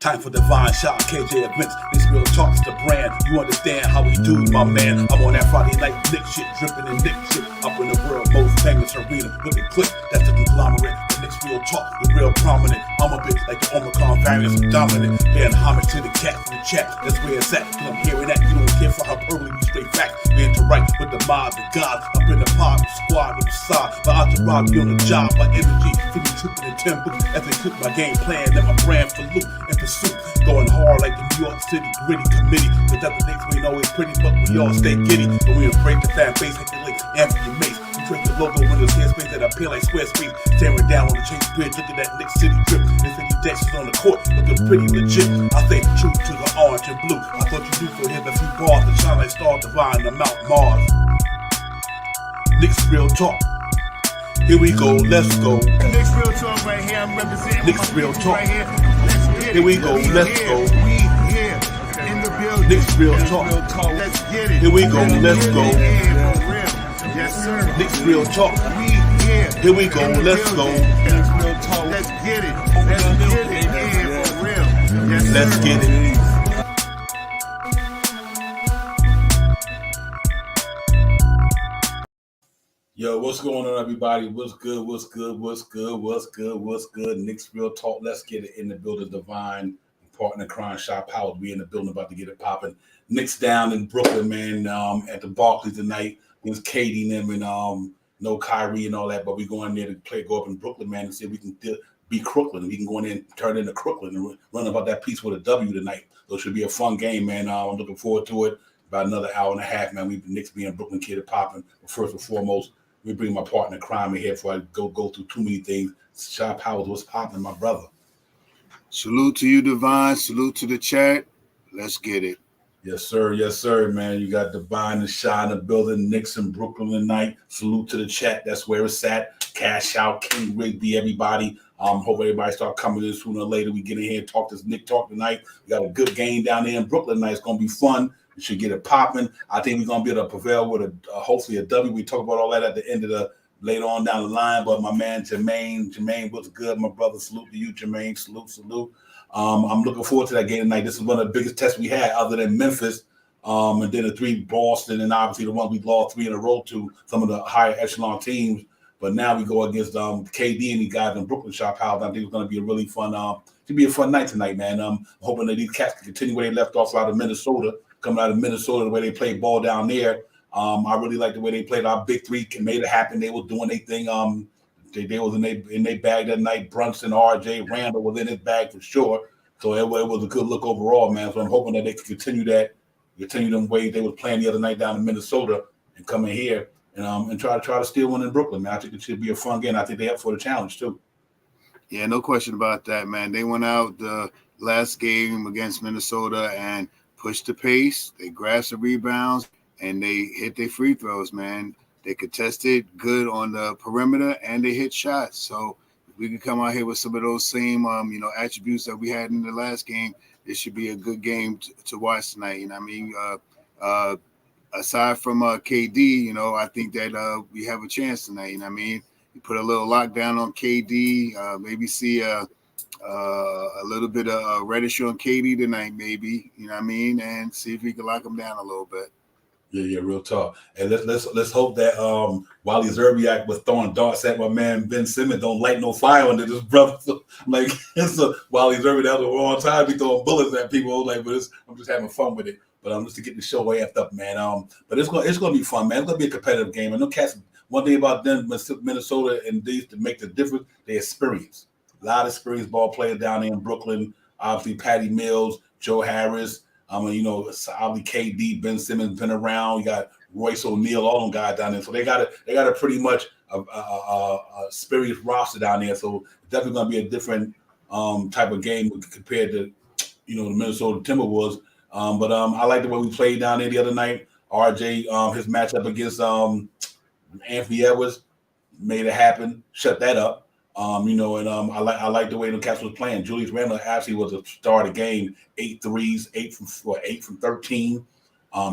Time for divine shot, KJ events. This real talk is the brand. You understand how we do, my man. I'm on that Friday night Knicks shit, dripping in Knicks shit. Up in the world, most famous arena with the clip. That's the conglomerate. The Knicks real talk is real prominent. I'm a bit like the Omicron variants of dominant. Paying homage to the cats in the chat. That's where it's at. Cause I'm hearing that. You don't care for how early we straight facts. We interact with the mob, the gods. Up in the pod, the squad, the facade. My entourage be on the job. My energy, feeling tripping in 10 books. As they cook my game plan, and my brand for loot and pursuit. Going hard like the New York City gritty committee. Cause that the Knicks ain't always pretty, but we all stay giddy. But we afraid the fan base, hit the links, Anthony Mace. We drink the logo when there's hairspace that appear like square space. Staring down on the Chase Bridge, look at that Knicks City drip. There's any dashes on the court, looking pretty legit. I stay true to the orange and blue. I thought you knew for him a few bars to shine like star divine to Mount Mars. Knicks real talk. Here we go, let's go. Knicks real talk right here. I'm representing Knicks real talk. right here. Let's get it. Here we go, let's go. We here in the building. Knicks real talk. Let's get it. Here we go, let's go. Yeah, for real. Yes, sir. Knicks real talk. We here. Here we go, let's go. Knicks real talk. Let's get it. Let's get it. Yeah, for real. Yes, sir. Let's get it. Yo, what's going on, everybody? What's good? What's good? What's good? What's good? What's good? Knicks real talk. Let's get it in the building. Divine partner, Crime Shop Powers. We in the building, about to get it popping. Knicks down in Brooklyn, man. At the Barclays tonight against Katie and them, and no Kyrie and all that. But we go in there to go up in Brooklyn, man, and see if we can beat Brooklyn. We can go in there and turn into Brooklyn and run about that piece with a W tonight. So it should be a fun game, man. I'm looking forward to it. About another hour and a half, man. We Knicks being Brooklyn kid and popping. But first and foremost, we bring my partner in crime in here before I go through too many things. Shop Powers, what's popping, my brother? Salute to you, Divine. Salute to the chat. Let's get it. Yes, sir, man. You got Divine and Shy in the building. Knicks in Brooklyn tonight. Salute to the chat. That's where it's at. Cash out, King Rigby, everybody. Hope everybody start coming in sooner or later. We get in here and talk this Knick talk tonight. We got a good game down there in Brooklyn tonight. It's going to be fun. We should get it popping. I think we're going to be able to prevail with hopefully a W. We talk about all that at the end of the later on down the line. But my man Jermaine was good. My brother, salute to you, Jermaine. Salute. I'm looking forward to that game tonight. This is one of the biggest tests we had other than Memphis. And then the three Boston, and obviously the one we lost 3 in a row to some of the higher echelon teams. But now we go against KD and the guys in Brooklyn Shop House. I think it's going to be a really fun. Should be a fun night tonight, man. I'm hoping that these cats can continue where they left off out of Minnesota. Coming out of Minnesota, the way they play ball down there. I really like the way they played. Our big three made it happen. They were doing their thing. They was in their bag that night. Brunson, RJ, Randall was in his bag for sure. So it was a good look overall, man. So I'm hoping that they can continue them ways they were playing the other night down in Minnesota and come in here and try to steal one in Brooklyn, man. I think it should be a fun game. I think they're up for the challenge too. Yeah, no question about that, man. They went out the last game against Minnesota and pushed the pace, they grasped the rebounds, and they hit their free throws, man. They contested good on the perimeter, and they hit shots. So if we can come out here with some of those same, attributes that we had in the last game, this should be a good game to watch tonight. You know what I mean? Aside from KD, I think that we have a chance tonight. You know what I mean? You put a little lockdown on KD, maybe see a little bit of reddish on KD tonight, maybe, you know what I mean, and see if we can lock him down a little bit. Yeah, real talk. And let's hope that Wally Zerbiak was throwing darts at my man Ben Simmons, don't light no fire under this brother. So, Wally Zerbiak, that was the wrong time to be throwing bullets at people. I'm just having fun with it. But I'm just to get the show amped up, man. But it's gonna be fun, man. It's gonna be a competitive game. I know cats. One thing about them, Minnesota, and these to make the difference, they experience. A lot of experienced ball players down there in Brooklyn. Obviously, Patty Mills, Joe Harris. Obviously KD, Ben Simmons been around. You got Royce O'Neal, all them guys down there. So they got a pretty much a experienced roster down there. So it's definitely going to be a different type of game compared to the Minnesota Timberwolves. But I like the way we played down there the other night. RJ, his matchup against Anthony Edwards made it happen, shut that up. I like the way the Cats was playing. Julius Randle actually was a star of the game. 8 threes, 8 from 13.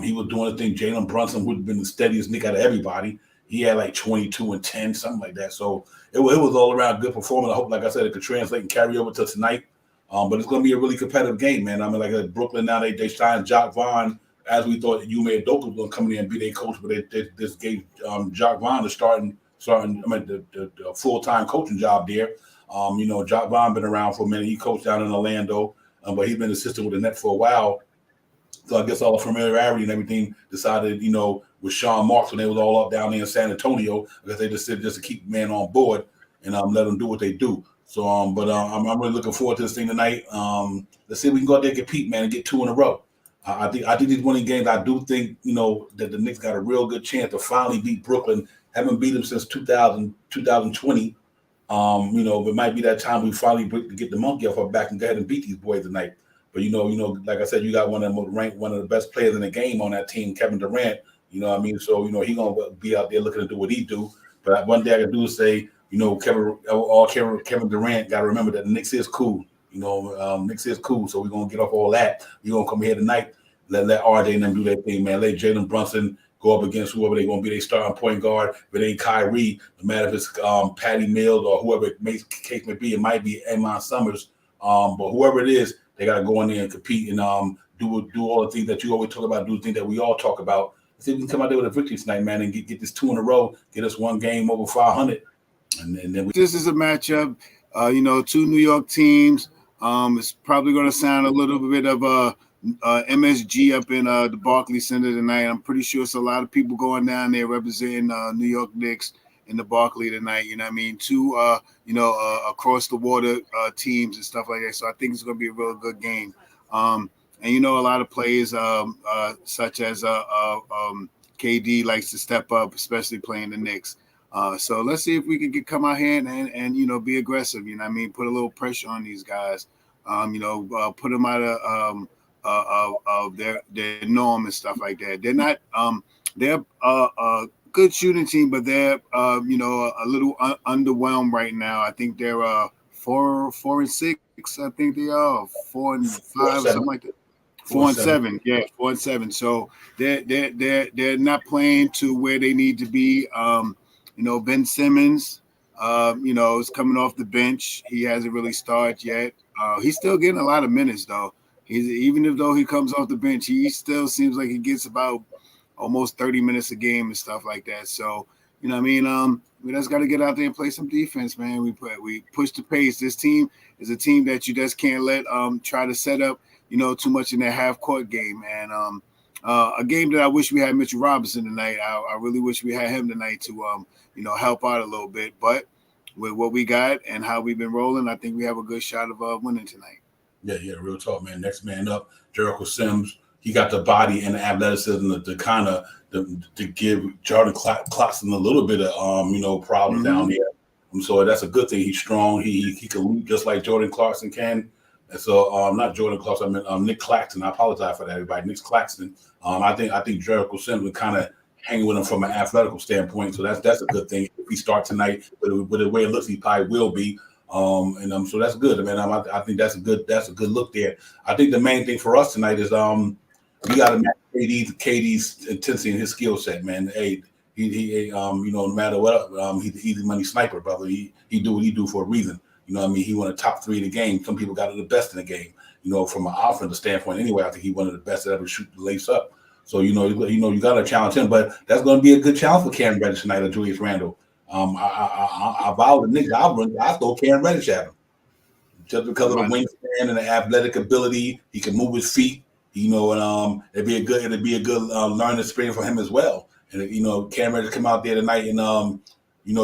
He was doing the thing. Jalen Brunson would have been the steadiest Knick out of everybody. He had like 22 and 10, something like that. So it was all around good performance. I hope, like I said, it could translate and carry over to tonight. But it's going to be a really competitive game, man. I mean, like Brooklyn now, they signed Jock Vaughn, as we thought Ume Udoka was going to come in and be their coach, but they just gave Jock Vaughn the starting the full-time coaching job there. Jock Vaughn been around for a minute. He coached down in Orlando, but he's been assistant with the Nets for a while. So I guess all the familiarity and everything decided, with Sean Marks when they was all up down there in San Antonio, because they just said just to keep the man on board and let them do what they do. So, I'm really looking forward to this thing tonight. Let's see if we can go out there and compete, man, and get 2 in a row. I think these winning games. I do think that the Knicks got a real good chance to finally beat Brooklyn. Haven't beat them since 2020. It might be that time we finally get the monkey off our back and go ahead and beat these boys tonight. But like I said, you got one of the best players in the game on that team, Kevin Durant. You know what I mean? So he's gonna be out there looking to do what he do. But one thing I can do is say, Kevin Durant got to remember that the Knicks is cool. Knicks is cool. So we're gonna get off all that. We're gonna come here tonight. Let RJ and them do their thing, man. Let Jalen Brunson go up against whoever they're gonna be their starting point guard. If it ain't Kyrie, no matter if it's Patty Mills or whoever the case may be, it might be Amon Summers. But whoever it is, they got to go in there and compete and do all the things that you always talk about, do the things that we all talk about. See if we can come out there with a victory tonight, man, and get this 2 in a row, get us one game over 500. And then this is a matchup, 2 New York teams. It's probably going to sound a little bit of MSG up in the Barclays Center tonight. I'm pretty sure it's a lot of people going down there representing New York Knicks in the Barclays tonight. You know what I mean? 2, across the water teams and stuff like that. So I think it's going to be a real good game. And a lot of players such as KD likes to step up, especially playing the Knicks. So let's see if we can come out here and be aggressive. You know what I mean? Put a little pressure on these guys. Put them out of their norm and stuff like that. They're not they're a good shooting team, but they're a little underwhelmed right now. I think they're 4-6. I think they are 4-5, something like that. 4-7, yeah, 4-7. So they're not playing to where they need to be. Ben Simmons, is coming off the bench. He hasn't really started yet. He's still getting a lot of minutes though. Even though he comes off the bench, he still seems like he gets about almost 30 minutes a game and stuff like that. So we just got to get out there and play some defense, man. We push the pace. This team is a team that you just can't let try to set up too much in that half-court game. And a game that I wish we had Mitchell Robinson tonight. I really wish we had him tonight to, help out a little bit. But with what we got and how we've been rolling, I think we have a good shot of winning tonight. Yeah, real talk, man. Next man up, Jericho Sims. He got the body and the athleticism to kind of to give Jordan Clarkson a little bit of problems down there. So that's a good thing. He's strong. He can loop just like Jordan Clarkson can. And so not Jordan Clarkson, I mean Nick Claxton. I apologize for that, everybody. Nick Claxton. I think Jericho Sims would kind of hang with him from an athletical standpoint. So that's a good thing. If he starts tonight, with the way it looks, he probably will be. So that's good, man. I think that's a good look there. I think the main thing for us tonight is we got to match KD's intensity and his skill set, man. Hey, he no matter what, he's a money sniper, brother. He do what he do for a reason. You know what I mean? He won a top 3 in the game. Some people got the best in the game. From an offensive standpoint, anyway, I think he one of the best that ever shoot the lace up. So you got to challenge him, but that's going to be a good challenge for Cam Reddish tonight or Julius Randle. I vow the Knicks. I throw Cam Reddish at him just because of the wingspan and the athletic ability. He can move his feet. And it'd be a good learning experience for him as well. And Cam Reddish come out there tonight and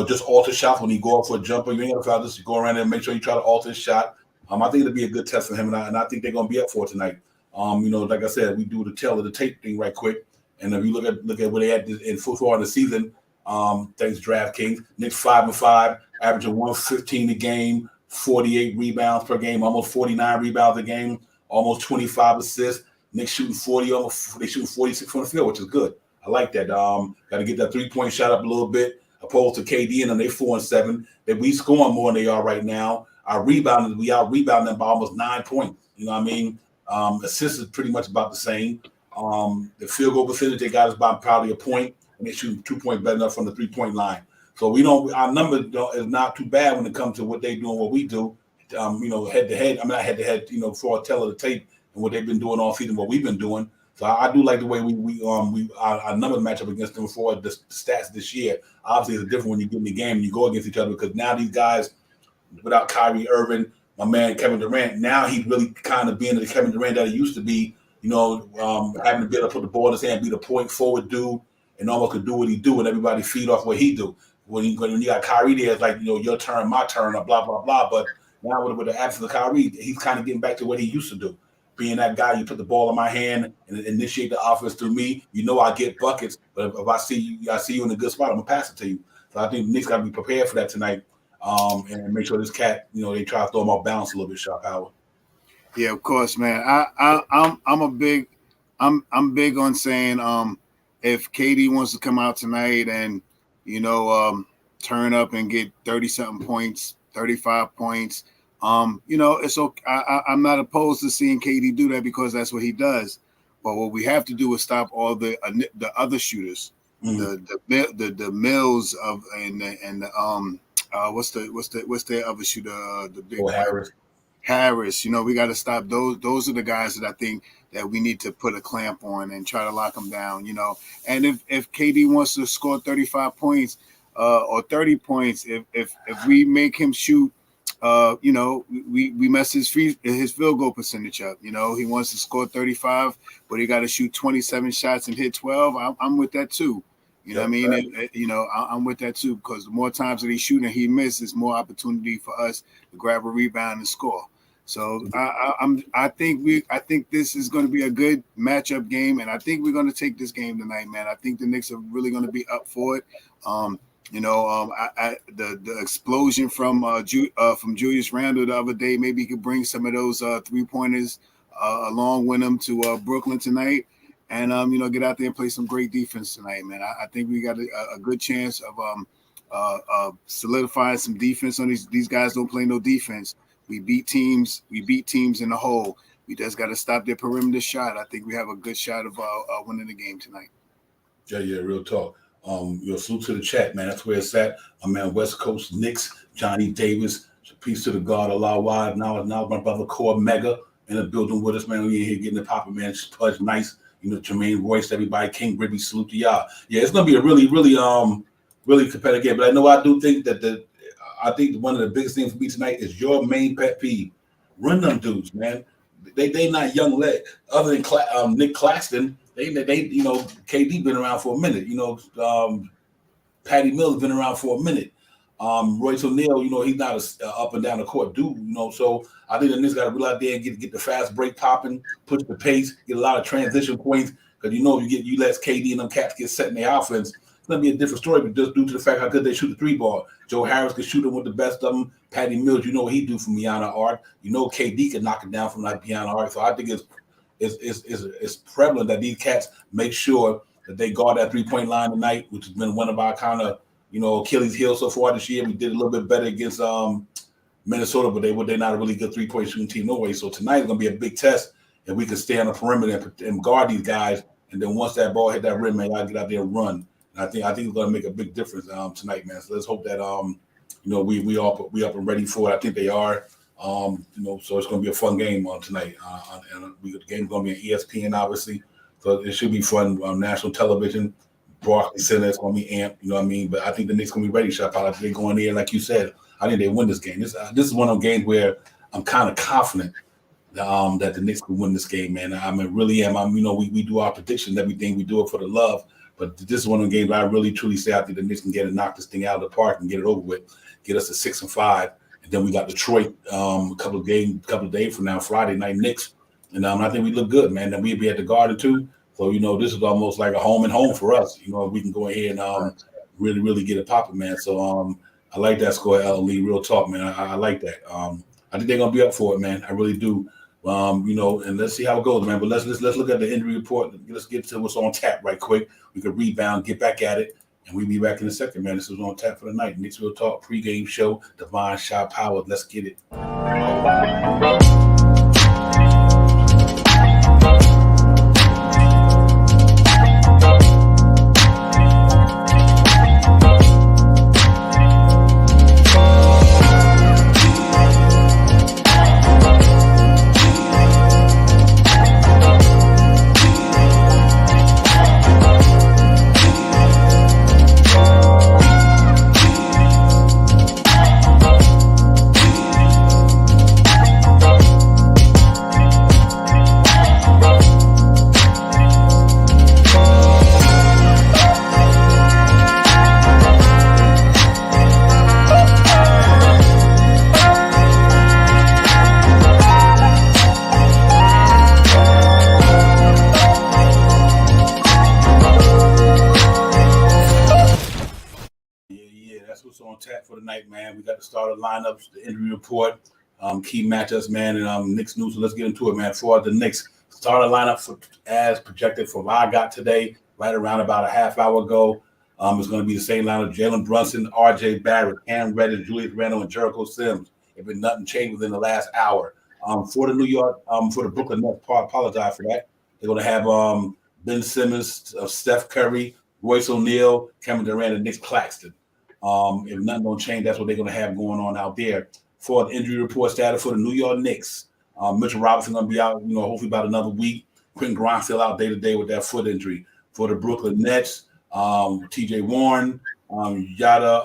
just alter shots when he go up for a jumper. You ain't got to try just go around there and make sure you try to alter his shot. I think it'll be a good test for him, and I think they're going to be up for it tonight. Like I said, we do the tail of the tape thing right quick, and if you look at where they at in football in the season, thanks DraftKings, Knicks 5-5, averaging 115 a game, 48 rebounds per game, almost 49 rebounds a game, almost 25 assists. Knicks shooting 40, they shooting 46 from the field, which is good. I like that. Got to get that 3-point shot up a little bit, opposed to KD and them. They 4-7. We scoring more than they are right now. We out rebounding them by almost 9 points. You know what I mean? Assists is pretty much about the same. The field goal percentage they got is about probably a point, and they shoot 2 points better enough from the 3-point line. So our number is not too bad when it comes to what they do and what we do. head to head. I'm not head to head, for a tell of the tape and what they've been doing all season, what we've been doing. So I do like the way our number matchup against them for the stats this year. Obviously, it's different when you get in the game and you go against each other because now these guys, without Kyrie Irving, my man Kevin Durant, now he's really kind of being the Kevin Durant that he used to be. Having to be able to put the ball in his hand, be the point forward dude, and almost could do what he do, and everybody feed off what he do. When you got Kyrie there, it's like your turn, my turn, or blah blah blah. But now with the absence of Kyrie, he's kind of getting back to what he used to do. Being that guy, you put the ball in my hand and initiate the offense through me. I get buckets, but if I see you in a good spot, I'm gonna pass it to you. So I think the Knicks got to be prepared for that tonight, and make sure this cat, they try to throw him off balance a little bit, Sharp Howard. Yeah, of course, man. I'm big on saying if KD wants to come out tonight and turn up and get 30-something points, 35 points. It's okay. I'm not opposed to seeing KD do that because that's what he does. But what we have to do is stop all the other shooters, the Mills of and the what's the other shooter? The big Harris. We got to stop those. Those are the guys that I think that we need to put a clamp on and try to lock them down. And if KD wants to score 35 points or 30 points, if we make him shoot. We mess his field goal percentage up. He wants to score 35, but he got to shoot 27 shots and hit 12. I'm with that too. What I mean? Right. I'm with that too because the more times that he's shooting and he misses, more opportunity for us to grab a rebound and score. So I think this is going to be a good matchup game, and I think we're going to take this game tonight, man. I think the Knicks are really going to be up for it. The explosion from Julius Randle the other day, maybe he could bring some of those 3-pointers along with him to Brooklyn tonight, and get out there and play some great defense tonight, man. I think we got a good chance of solidifying some defense on these guys. Don't play no defense. We beat teams in the hole. We just got to stop their perimeter shot. I think we have a good shot of winning the game tonight. Yeah, real talk. Salute to the chat, man. That's where it's at. My man, West Coast Knicks, Johnny Davis. Peace to the God, Allah Wide. Now my brother Core Mega in the building with us, man. We in here getting the poppin', man. Pudge nice. Jermaine Royce, everybody. King Ribby, salute to y'all. Yeah, it's gonna be a really, really, really competitive game. But I do think that I think one of the biggest things for me tonight is your main pet peeve. Run them dudes, man. They not young leg. Other than Nick Claxton. They KD been around for a minute. Patty Mills been around for a minute. Royce O'Neal, he's not a up and down the court dude. So I think the Knicks got to really out there and get the fast break popping, push the pace, get a lot of transition points. Because you let KD and them cats get set in their offense, it's gonna be a different story. But just due to the fact how good they shoot the 3-ball, Joe Harris can shoot them with the best of them. Patty Mills, what he do from beyond the arc. KD can knock it down from like beyond the arc. So I think it's prevalent that these cats make sure that they guard that 3-point line tonight, which has been one of our kind of Achilles heel so far this year. We did a little bit better against Minnesota, but they're not a really good 3-point shooting team no way. So tonight is gonna be a big test if we can stay on the perimeter and guard these guys. And then once that ball hit that rim, man, I get out there and run. And I think it's gonna make a big difference tonight, man. So let's hope that we up and ready for it. I think they are. So it's going to be a fun game tonight. And the game's going to be on ESPN, obviously. So it should be fun on national television. Barclays Center, it's going to be amped, But I think the Knicks going to be ready, Shop out. They go in there, like you said. I think they win this game. This is one of those games where I'm kind of confident that the Knicks can win this game, man. I really am. We do our predictions, everything. We do it for the love. But this is one of the games where I really, truly say I think the Knicks can get and knock this thing out of the park and get it over with, get us to 6-5. Then we got Detroit a couple of days from now, Friday night Knicks, and I think we look good, man. And we'll be at the Garden too, so this is almost like a home and home for us. We can go ahead and really, really get it popping, man. So I like that score, L. Lee. Real talk, man. I like that. I think they're gonna be up for it, man. I really do. And let's see how it goes, man. But let's look at the injury report. Let's get to what's on tap right quick. We can rebound, get back at it. And we'll be back in a second, man. This is on tap for the night. Knicks Real Talk pregame show. Divine Shot Power. Let's get it. starter lineups, the injury report, key matchups, man, and Knicks news. So let's get into it, man. For the Knicks starter lineup as projected from what I got today, right around about a half hour ago. It's going to be the same lineup: Jalen Brunson, R.J. Barrett, Cam Reddish, Julius Randle, and Jericho Sims. If nothing changed within the last hour. For the for the Brooklyn Nets, apologize for that. They're going to have Ben Simmons, Steph Curry, Royce O'Neal, Kevin Durant, and Nick Claxton. If nothing don't change, that's what they're going to have going on out there. For the injury report status for the New York Knicks, Mitchell Robinson going to be out, hopefully about another week. Quentin Grimes still out day to day with that foot injury. For the Brooklyn Nets, T.J. Warren, Yada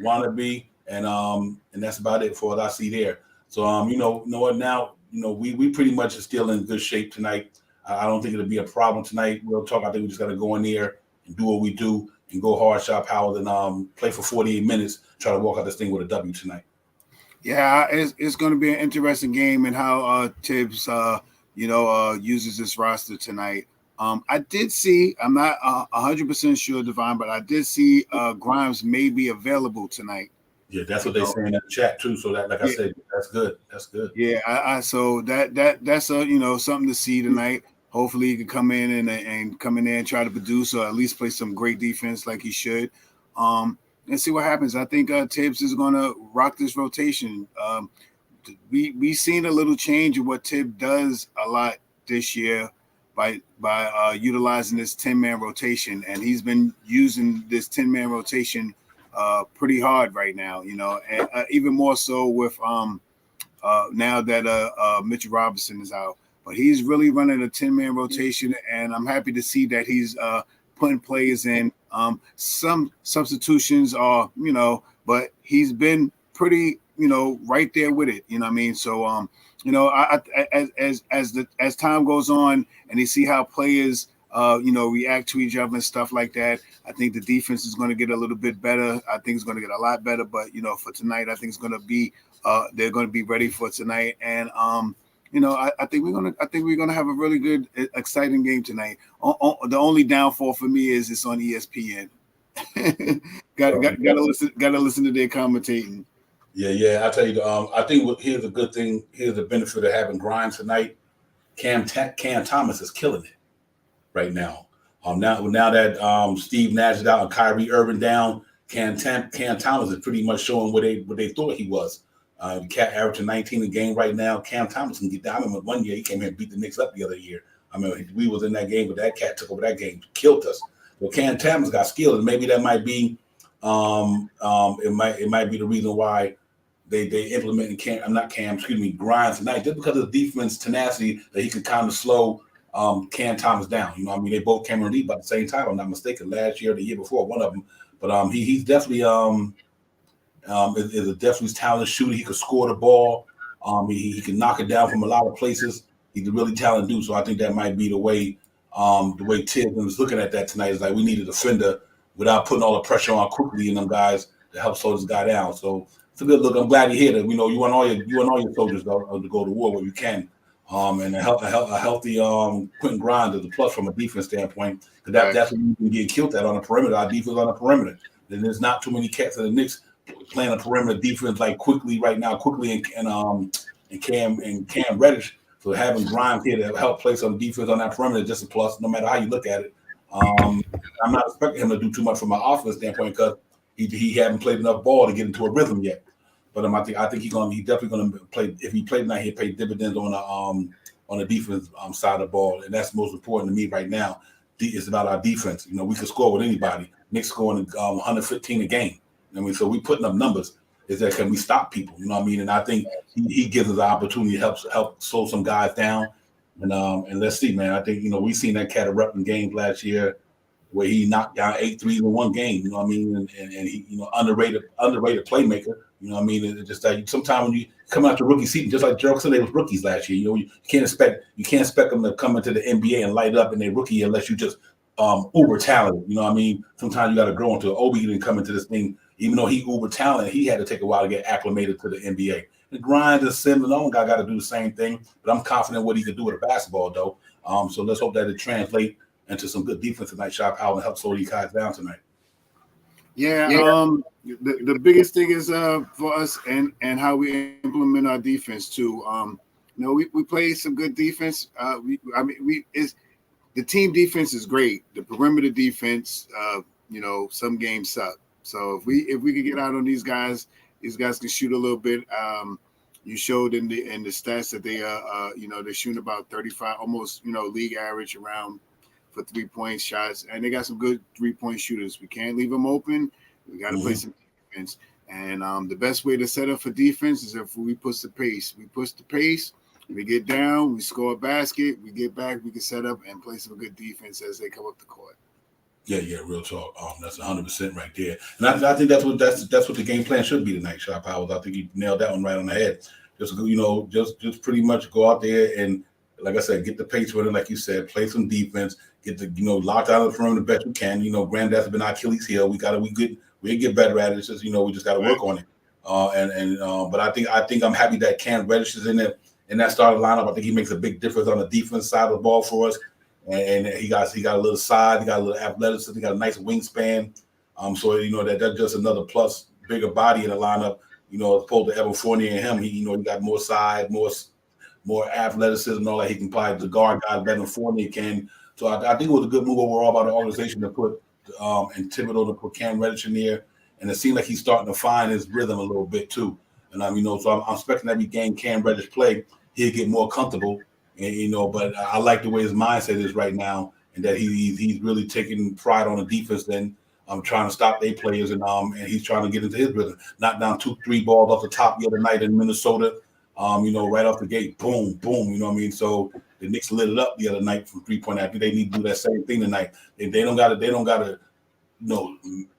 Wannabe, and that's about it for what I see there. So you know what now? We pretty much are still in good shape tonight. I don't think it'll be a problem tonight. Real talk. I think we just got to go in there and do what we do and go hard, shot power, and play for 48 minutes. Try to walk out this thing with a W tonight. Yeah, it's going to be an interesting game and how Tibbs, uses this roster tonight. I did see, I'm not 100% sure, Divine, but I did see Grimes may be available tonight. Yeah, that's what they're saying in the chat too. So that, like I said, that's good. That's good. Yeah, so that's something to see tonight. Hopefully he can come in and come in there and try to produce or at least play some great defense like he should. And see what happens. I think Tibbs is going to rock this rotation. We've seen a little change in what Tibbs does a lot this year by utilizing this 10-man rotation, and he's been using this 10-man rotation pretty hard right now. And even more so with now that Mitchell Robinson is out. But he's really running a 10-man rotation, and I'm happy to see that he's putting players in. Some substitutions are, but he's been pretty, right there with it. You know what I mean? So, as time goes on and you see how players, react to each other and stuff like that, I think the defense is going to get a little bit better. I think it's going to get a lot better. But for tonight, I think it's going to be, they're going to be ready for tonight. And I think we're gonna have a really good, exciting game tonight. The only downfall for me is it's on ESPN. Gotta listen to their commentating. Yeah. I tell you, I think here's a good thing. Here's the benefit of having Grimes tonight. Cam Thomas is killing it right now. Now that Steve Nash is out and Kyrie Irving down, Cam Thomas is pretty much showing what they thought he was. Cat averaging 19 a game right now. Cam Thomas can get down. I remember one year he came here and beat the Knicks up the other year. I mean, we was in that game, but that cat took over that game, killed us. Well, Cam Thomas got skilled, and maybe that might be it might be the reason why they implemented Grimes tonight, just because of the defense tenacity that he could kind of slow Cam Thomas down. They both came in the league about the same time. I'm not mistaken. Last year or the year before, one of them. But he's definitely is a definitely talented shooter. He could score the ball. He can knock it down from a lot of places. He's a really talented dude. So I think that might be the way Tibbs was looking at that tonight. Is like we need a defender without putting all the pressure on quickly and them guys to help slow this guy down. So it's a good look. I'm glad you're here. You want all your soldiers to go to war where you can. And a healthy Quentin Grimes is a plus from a defense standpoint. Because that's what you can get killed at on the perimeter. Our defense on the perimeter. Then there's not too many cats in the Knicks playing a perimeter defense like quickly and Cam Reddish. So having Grimes here to help play some defense on that perimeter is just a plus, no matter how you look at it. I'm not expecting him to do too much from an offense standpoint because he haven't played enough ball to get into a rhythm yet. But I think he's definitely gonna play. If he played tonight, he'll pay dividends on the defense side of the ball, and that's most important to me right now. It's about our defense. We can score with anybody. Knicks scoring 115 a game. So we putting up numbers. Is that can we stop people? And I think he gives us the opportunity to help slow some guys down. And let's see, man. I think we seen that cat erupt in games last year where he knocked down 8 threes in one game. And he underrated playmaker. It's just like sometimes when you come out to rookie season, just like Gerald said, they was rookies last year. You can't expect them to come into the NBA and light up in their rookie unless you just uber talented. Sometimes you got to grow into it. Obi didn't come into this thing. Even though he uber talented, he had to take a while to get acclimated to the NBA. And Grimes and Sims and all guy got to do the same thing. But I'm confident what he can do with a basketball, though. So let's hope that it translates into some good defense tonight, shot power, and help slow these guys down tonight. Yeah, the biggest thing is for us and how we implement our defense too. We play some good defense. We is the team defense is great. The perimeter defense, some games suck. So if we could get out on these guys can shoot a little bit. You showed in the stats that they're shooting about 35, almost league average around for 3-point shots, and they got some good 3-point shooters. We can't leave them open. We got to play some defense. And the best way to set up for defense is if we push the pace. We push the pace. We get down. We score a basket. We get back. We can set up and play some good defense as they come up the court. Yeah, real talk. That's 100% right there, and I think that's what the game plan should be tonight, Shot Powers. I think you nailed that one right on the head. Just pretty much go out there and, like I said, get the pace running, like you said, play some defense, get the lock down the perimeter the best you can. Granted, that's been our Achilles heel. We get better at it. It's just we just got to work on it. But I think I'm happy that Cam Reddish is in there in that starting lineup. I think he makes a big difference on the defense side of the ball for us. And he got a little side, he got a little athleticism, he got a nice wingspan. So that's just another plus, bigger body in the lineup. As opposed to Evan Fournier and him, he got more side, more athleticism, and all that. He can probably the guard guys better than Fournier can. So I think it was a good move overall by the organization to put and Thibodeau to put Cam Reddish in there, and it seems like he's starting to find his rhythm a little bit too. And so I'm expecting every game Cam Reddish play, he'll get more comfortable. And but I like the way his mindset is right now, and that he's really taking pride on the defense. Then trying to stop their players, and he's trying to get into his rhythm. Knock down 2-3 balls off the top the other night in Minnesota. Right off the gate, boom, boom. So the Knicks lit it up the other night from 3-point. I think they need to do that same thing tonight. They don't gotta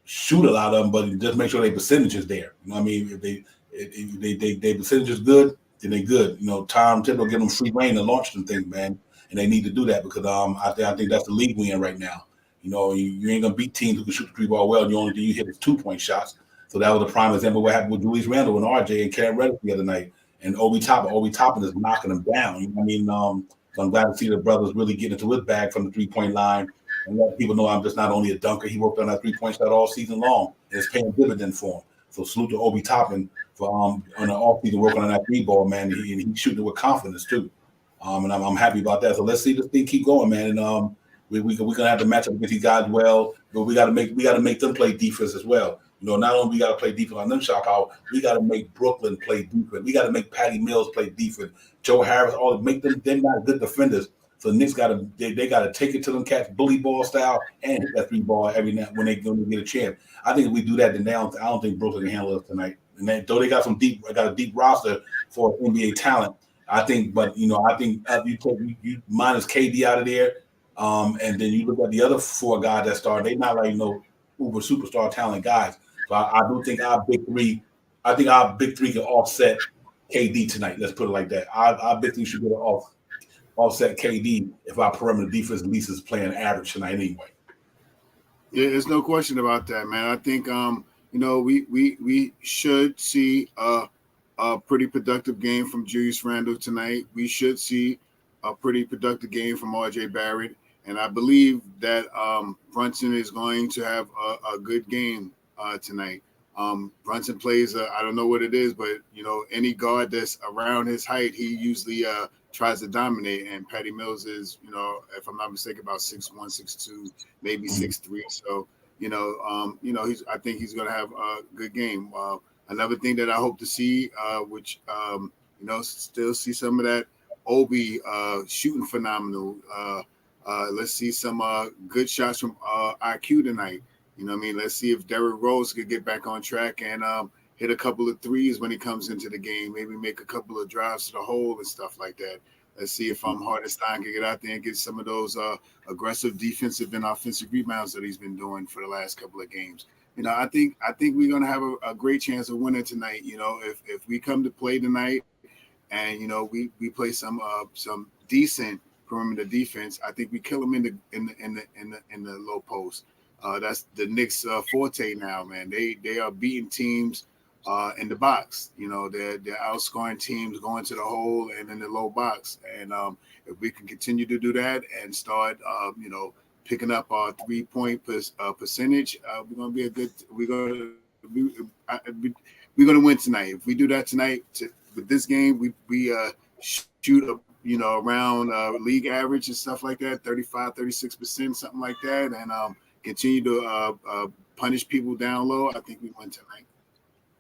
shoot a lot of them, but just make sure their percentage is there. If they percentage is good, then they good. Tom Thibodeau give them free reign to launch them things, man, and they need to do that because I think that's the league we in right now. You ain't gonna beat teams who can shoot the three ball well. The only thing you hit is 2-point shots. So that was a prime example of what happened with Julius Randle and RJ and Cam Reddish the other night. And Obi Toppin is knocking them down. So I'm glad to see the brothers really getting into his bag from the 3-point line and let people know I'm just not only a dunker. He worked on that 3-point shot all season long, and it's paying dividend for him. So salute to Obi Toppin for on the offseason working on that 3-ball, man. And he's shooting it with confidence too. And I'm happy about that. So let's see this thing keep going, man. And we're gonna have to match up against these guys well, but we gotta make them play defense as well. Not only we got to play defense on them shot power, we got to make Brooklyn play defense. We got to make Patty Mills play defense. Joe Harris, all make them. They're not good defenders. So the Knicks got to they got to take it to them cats, bully ball style, and hit that 3-ball every night when they get a chance. I think if we do that, then I don't think Brooklyn can handle us tonight. And though they got a deep roster for NBA talent, I think. But I think you minus KD out of there, and then you look at the other 4 guys that start. They not like uber superstar talent guys. So I do think our big three can offset KD tonight. Let's put it like that. Our big three should be able to offset KD if our perimeter defense at least is playing average tonight anyway. Yeah, there's no question about that, man. I think we should see a pretty productive game from Julius Randle tonight. We should see a pretty productive game from RJ Barrett, and I believe that Brunson is going to have a good game tonight. Brunson plays I don't know what it is, but any guard that's around his height, he usually tries to dominate. And Patty Mills is, if I'm not mistaken, about 6'1", 6'2", maybe 6'3". So I think he's going to have a good game. Another thing that I hope to see, which still see some of that Obi shooting phenomenal. Let's see some good shots from IQ tonight. Let's see if Derrick Rose could get back on track and hit a couple of threes when he comes into the game. Maybe make a couple of drives to the hole and stuff like that. Let's see if Hartenstein can get out there and get some of those aggressive defensive and offensive rebounds that he's been doing for the last couple of games. I think we're gonna have a great chance of winning tonight. If we come to play tonight and we play some decent perimeter defense, I think we kill them in the low post. That's the Knicks' forte now, man. They are beating teams in the box. They're outscoring teams going to the hole and in the low box. And if we can continue to do that and start, picking up our 3-point percentage. We're gonna be a good. We're gonna win tonight. If we do that tonight with this game, we shoot up, around league average and stuff like that, 35-36%, something like that, and continue to punish people down low. I think we win tonight.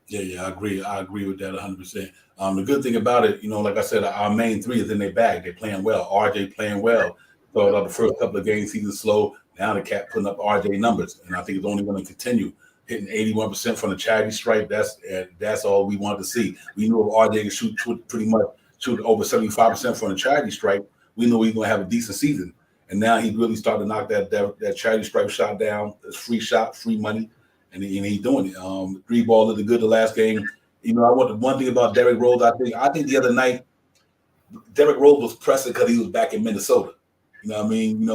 Yeah, I agree. I agree with that 100%. The good thing about it, like I said, our main three is in their bag. They're playing well. RJ playing well. So the first couple of games, he was slow. Now the cat putting up RJ numbers, and I think it's only going to continue. Hitting 81% from the charity stripe. That's all we wanted to see. We knew if RJ could shoot over 75% from the charity stripe, we knew he was going to have a decent season. And now he really started to knock that charity stripe shot down. It's free shot, free money. And he's doing it. Three ball looked good the last game. I want the one thing about Derrick Rose. I think the other night, Derrick Rose was pressing because he was back in Minnesota. You know what I mean?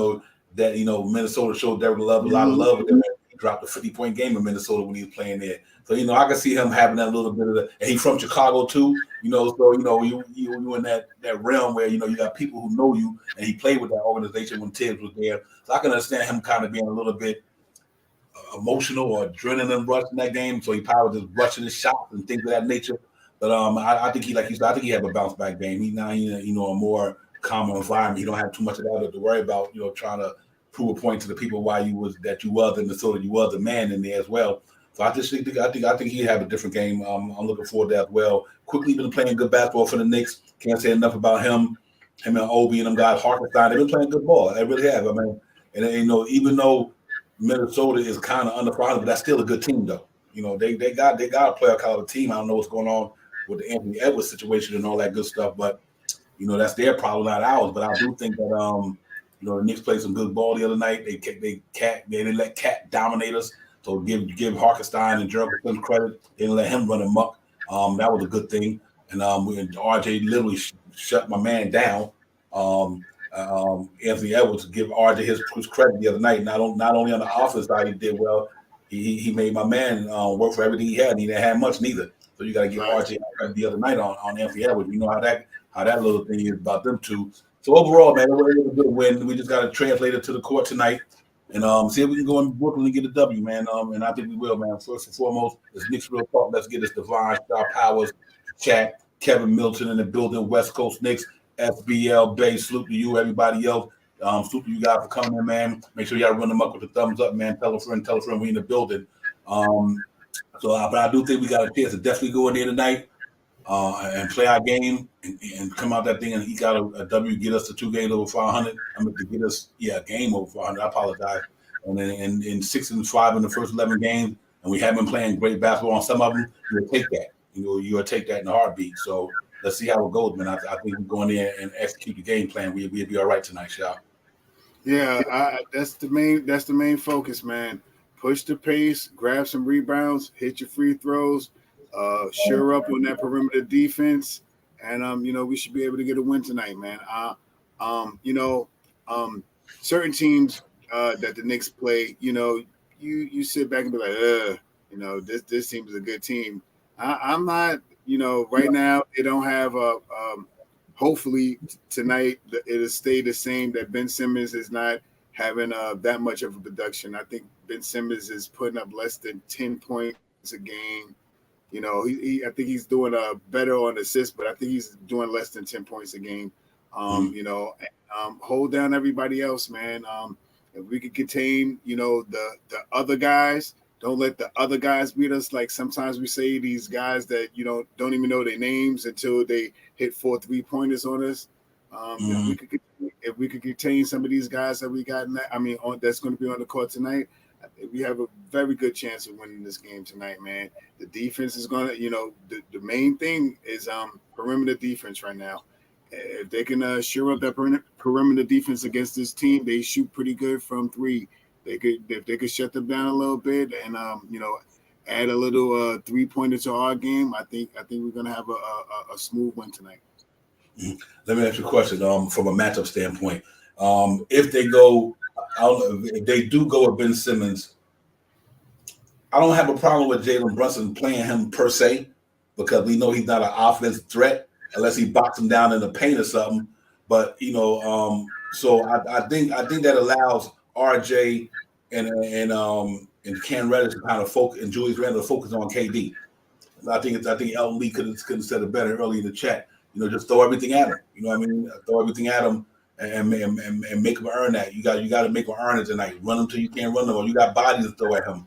Minnesota showed Derrick Love a lot of love. He dropped a 50-point game in Minnesota when he was playing there. So I can see him having that little bit of and he's from Chicago too. So you in that realm where you got people who know you, and he played with that organization when Tibbs was there. So I can understand him kind of being a little bit emotional or adrenaline rush in that game, so he probably just rushing his shots and things of that nature. But I think I think he have a bounce back game. He's now a more calmer environment. You don't have too much of that to worry about. Trying to prove a point to the people why you was in Minnesota, you was the man in there as well. So I think he have a different game. I'm looking forward to that as well. Quickly been playing good basketball for the Knicks. Can't say enough about him. Him and Obi and them guys, Hartenstein, they've been playing good ball. They really have. I mean, and even though Minnesota is kind of under 500, but that's still a good team, though. They got a playoff caliber team. I don't know what's going on with the Anthony Edwards situation and all that good stuff, but that's their problem, not ours. But I do think that the Knicks played some good ball the other night. They didn't let Cat dominate us. So give Hartenstein and Jerome some credit. They didn't let him run amok. That was a good thing. And RJ literally shut my man down. Anthony Edwards, give RJ his credit the other night. Not only on the offense side he did well, he made my man work for everything he had. And he didn't have much neither. So you got to give RJ credit the other night on Anthony Edwards. You know how that little thing is about them two. So overall, man, it was a good win. We just got to translate it to the court tonight and see if we can go in Brooklyn and get a W, man. And I think we will, man. First and foremost, it's Knicks Real Talk. Let's get this Divine, Star Powers, Chat, Kevin Milton in the building, West Coast Knicks, SBL Bay. Salute to you, everybody else. Salute to you guys for coming in, man. Make sure y'all run them up with the thumbs up, man. Tell a friend, we in the building. But I do think we got a chance to definitely go in there tonight and play our game and come out that thing and he got a W, get us to 2 games over 500. I mean, to get us, a game over 500. I apologize. And then in 6-5 in the first 11 games, and we have been playing great basketball on some of them, you'll take that. You'll take that in a heartbeat. So let's see how it goes, man. I think we're going there and execute the game plan. We'll be all right tonight, Shao. Yeah, that's the main focus, man. Push the pace, grab some rebounds, hit your free throws, sure up on that perimeter defense, and we should be able to get a win tonight, man. Certain teams that the Knicks play, you sit back and be like, this team is a good team. I'm not, right now they don't have hopefully tonight it'll stay the same, that Ben Simmons is not having that much of a production. I think Ben Simmons is putting up less than 10 points a game. I think he's doing better on assists, but I think he's doing less than 10 points a game. Hold down everybody else, man. If we could contain, the other guys, don't let the other guys beat us. Like sometimes we say these guys that don't even know their names until they hit 4 3-pointers on us. If we could contain some of these guys that we got that's going to be on the court tonight, we have a very good chance of winning this game tonight, man. The defense is going to, the main thing is perimeter defense right now. If they can shore up that perimeter defense against this team, they shoot pretty good from 3. If they could shut them down a little bit and add a little 3-pointer to our game, I think we're going to have a smooth win tonight. Let me ask you a question from a matchup standpoint. If they go, if they do go with Ben Simmons, I don't have a problem with Jalen Brunson playing him per se, because we know he's not an offensive threat unless he boxes him down in the paint or something. But so I think that allows RJ and Cam Reddish kind of focus, and Julius Randle focus on KD. I think Elton Lee could have said it better early in the chat. Just throw everything at him. You know what I mean? Throw everything at him and make him earn that. You got to make him earn it tonight. Run him till you can't run him, or you got bodies to throw at him.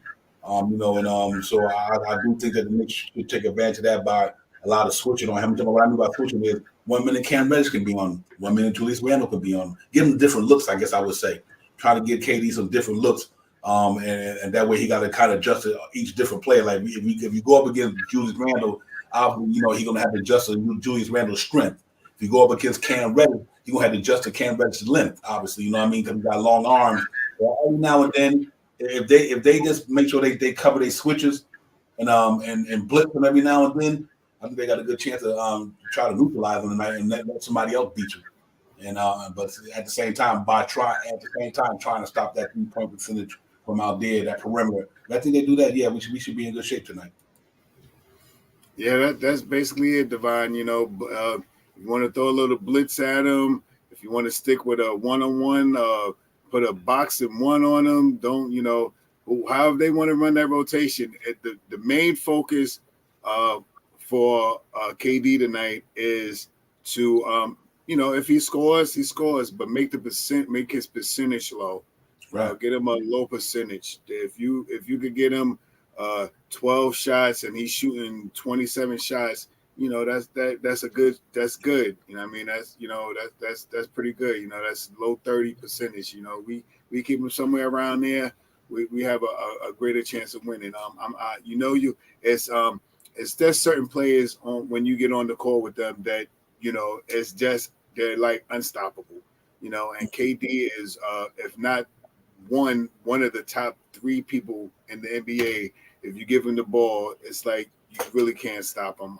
So I do think that the Knicks should take advantage of that by a lot of switching on him. What I mean by switching is 1 minute Cam Reddish can be on, 1 minute Julius Randle can be on. Give him different looks, I guess I would say. Try to get KD some different looks. And that way he got to kind of adjust to each different player. Like if you go up against Julius Randle, he's gonna have to adjust to Julius Randle's strength. If you go up against Cam Reddish, you're gonna have to adjust to Cam Reddish's length. Obviously, you know what I mean, because he got long arms. But every now and then, if they just make sure they cover their switches and blitz them every now and then, I think they got a good chance to try to neutralize them tonight and let somebody else beat you. And but at the same time, trying to stop that 3-point percentage from out there, that perimeter. I think they do that. Yeah, we should be in good shape tonight. Yeah, that's basically it, Divine. You want to throw a little blitz at them. If you want to stick with a one-on-one, put a boxing one on them. Don't, however they want to run that rotation. The main focus for KD tonight is to, if he scores, but make his percentage low. Right. Get him a low percentage. If you could get him 12 shots and he's shooting 27 shots, that's good. That's good. That's pretty good. That's low 30 percentage. We keep him somewhere around there. We have a greater chance of winning. There's certain players when you get on the court with them that it's just they're like unstoppable. And KD is if not one of the top 3 people in the NBA. If you give him the ball, it's like you really can't stop him.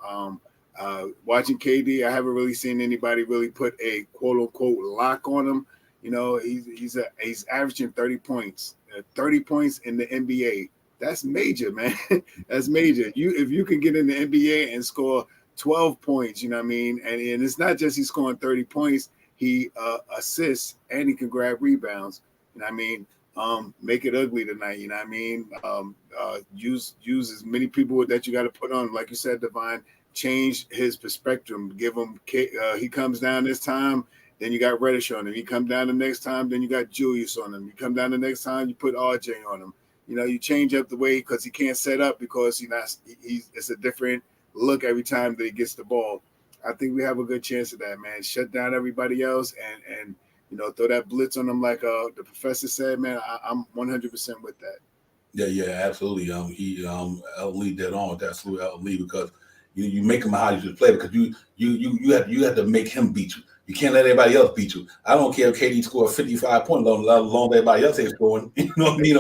Watching KD, I haven't really seen anybody really put a quote unquote lock on him. He's averaging 30 points. 30 points in the NBA. That's major, man. That's major. If you can get in the NBA and score 12 points, you know what I mean? And it's not just he's scoring 30 points, he assists and he can grab rebounds. You know what I mean? Make it ugly tonight. You know what I mean? Use as many people that you got to put on. Like you said, Divine, change his perspective. Give him, he comes down this time, then you got Reddish on him. He come down the next time, then you got Julius on him. You come down the next time, you put RJ on him. You change up the way because he can't set up because it's a different look every time that he gets the ball. I think we have a good chance of that, man. Shut down everybody else and throw that blitz on them like the professor said, man. I'm 100% with that. Yeah, absolutely. Elton Lee dead on with that. Salute Elton Lee because you make him how you should play because you have to make him beat you. You can't let anybody else beat you. I don't care if KD scored 55 points, let alone everybody else ain't scoring. You know what I mean?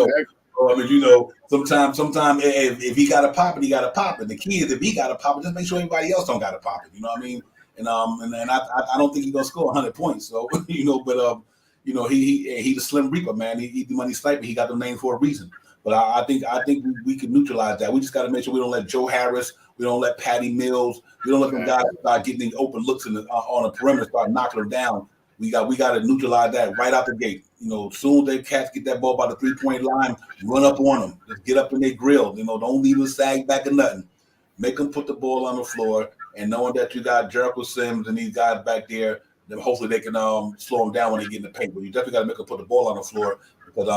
Sometimes if he got to pop it, he got to pop it. The key is if he got to pop it, just make sure everybody else don't got to pop it. You know what I mean? And I don't think he's gonna score 100 points. So he's a slim reaper, man. He the money sniper. He got the name for a reason. But I think we can neutralize that. We just got to make sure we don't let Joe Harris, we don't let Patty Mills, we don't let them guys start getting these open looks on the perimeter, start knocking them down. We got to neutralize that right out the gate. Soon as they cats get that ball by the 3-point line, run up on them. Just get up in their grill. Don't leave them sag back or nothing. Make them put the ball on the floor. And knowing that you got Jericho Sims and these guys back there, then hopefully they can slow them down when they get in the paint. But you definitely got to make them put the ball on the floor because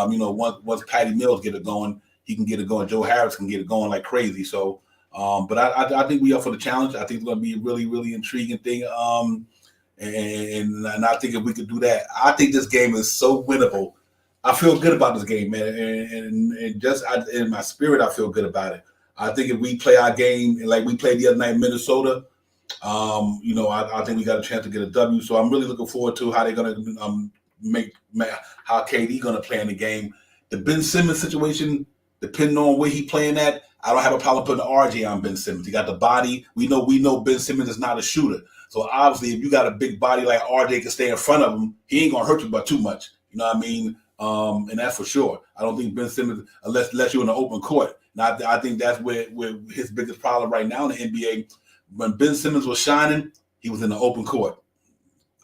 once Patty Mills get it going, he can get it going. Joe Harris can get it going like crazy. So, but I think we are for the challenge. I think it's going to be a really, really intriguing thing. And I think if we could do that, I think this game is so winnable. I feel good about this game, man, and just in my spirit, I feel good about it. I think if we play our game like we played the other night in Minnesota, I think we got a chance to get a W. So I'm really looking forward to how they're going to make how KD going to play in the game. The Ben Simmons situation, depending on where he playing at, I don't have a problem putting RJ on Ben Simmons. He got the body. We know Ben Simmons is not a shooter. So obviously, if you got a big body like RJ can stay in front of him, he ain't gonna hurt you by too much. You know what I mean? And that's for sure. I don't think Ben Simmons, unless you're in the open court. And I think that's where his biggest problem right now in the NBA. When Ben Simmons was shining, he was in the open court,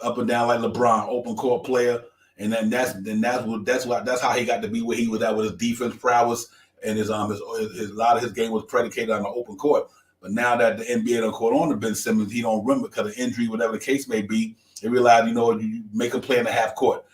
up and down like LeBron, open court player. And that's how he got to be where he was at with his defense prowess and his a lot of his game was predicated on the open court. But now that the NBA done caught on to Ben Simmons, he don't run because of injury, whatever the case may be. They realize, you make him play in the half court.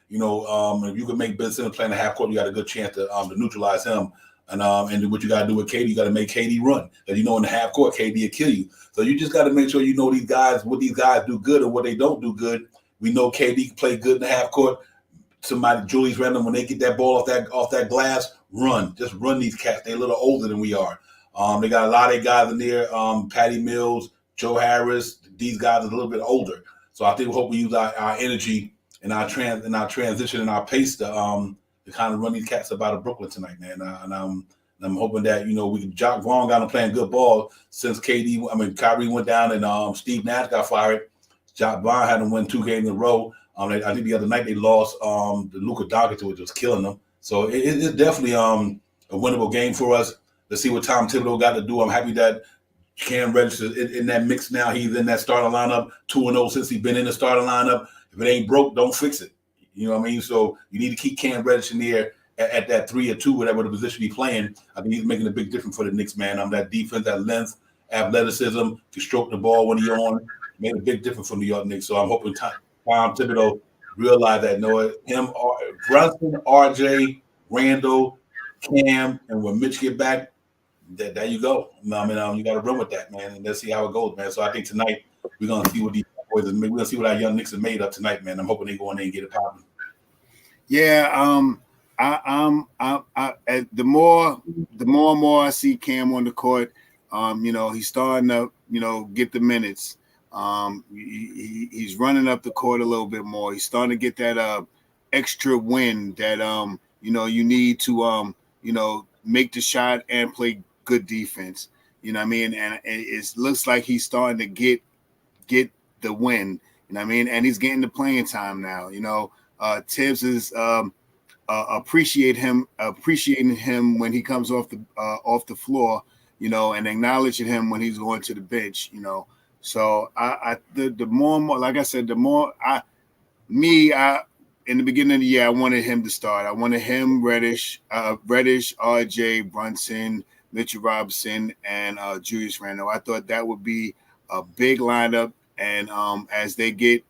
If you can make Ben Simmons play in the half court, you got a good chance to neutralize him. And what you got to do with KD, you got to make KD run. Because in the half court, KD will kill you. So you just got to make sure you know these guys, what these guys do good and what they don't do good. We know KD can play good in the half court. Somebody, Julius Randle, when they get that ball off that glass, run. Just run these cats. They're a little older than we are. They got a lot of guys in there. Patty Mills, Joe Harris. These guys are a little bit older. So I think we hope we use our energy and our transition and our pace to kind of run these cats up out of Brooklyn tonight, man. And I'm hoping that we can. Jock Vaughn got him playing good ball since Kyrie went down and Steve Nash got fired. Jock Vaughn had him win 2 games in a row. I think the other night they lost the Luka Doncic, which was killing them. So it's definitely a winnable game for us. Let's see what Tom Thibodeau got to do. I'm happy that Cam Reddish is in that mix now. He's in that starting lineup, 2-0 since he's been in the starting lineup. If it ain't broke, don't fix it. You know what I mean? So you need to keep Cam Reddish in there at that 3 or 2, whatever the position he's playing. I think he's making a big difference for the Knicks, man. That defense, that length, athleticism, to stroke the ball when he's on, made a big difference for New York Knicks. So I'm hoping Tom Thibodeau realize that. Brunson, RJ, Randall, Cam, and when Mitch get back, there you go. You got to run with that, man, and let's see how it goes, man. So I think tonight we're gonna see what these boys are. We're gonna see what our young Knicks are made of tonight, man. I'm hoping they go in there and get it popping. Yeah, the more and more I see Cam on the court, he's starting to get the minutes. He's running up the court a little bit more. He's starting to get that extra win that you need to make the shot and play good defense. You know what I mean? And it looks like he's starting to get the win. You know what I mean? And he's getting the playing time now. Tibbs is appreciating him when he comes off the floor, and acknowledging him when he's going to the bench. So the more and more, like I said, the more in the beginning of the year, I wanted him to start. I wanted him, Reddish, RJ, Brunson, Mitchell Robinson, and Julius Randle. I thought that would be a big lineup, and as they get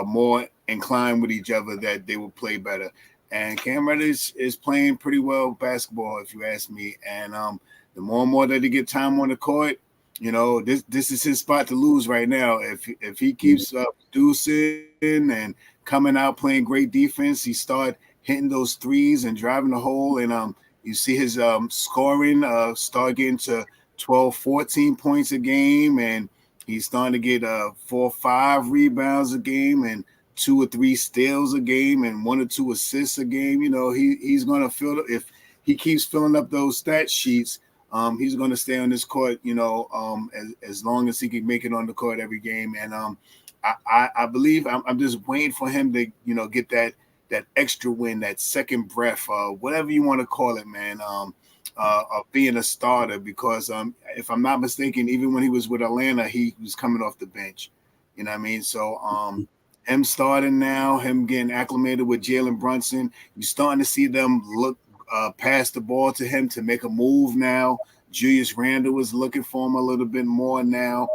more inclined with each other, that they will play better. And Cam Reddish is playing pretty well basketball, if you ask me. And the more and more that they get time on the court, this is his spot to lose right now. If he keeps producing and coming out playing great defense, he start hitting those threes and driving the hole, and you see his scoring start getting to 12, 14 points a game, and he's starting to get 4 or 5 rebounds a game and 2 or 3 steals a game and 1 or 2 assists a game. He's going to fill if he keeps filling up those stat sheets. He's going to stay on this court, as long as he can make it on the court every game. And I believe I'm just waiting for him to, get that extra win, that second breath, whatever you want to call it, man, of being a starter. Because if I'm not mistaken, even when he was with Atlanta, he was coming off the bench. You know what I mean? So him starting now, him getting acclimated with Jalen Brunson, you're starting to see them look pass the ball to him to make a move now. Julius Randle is looking for him a little bit more now.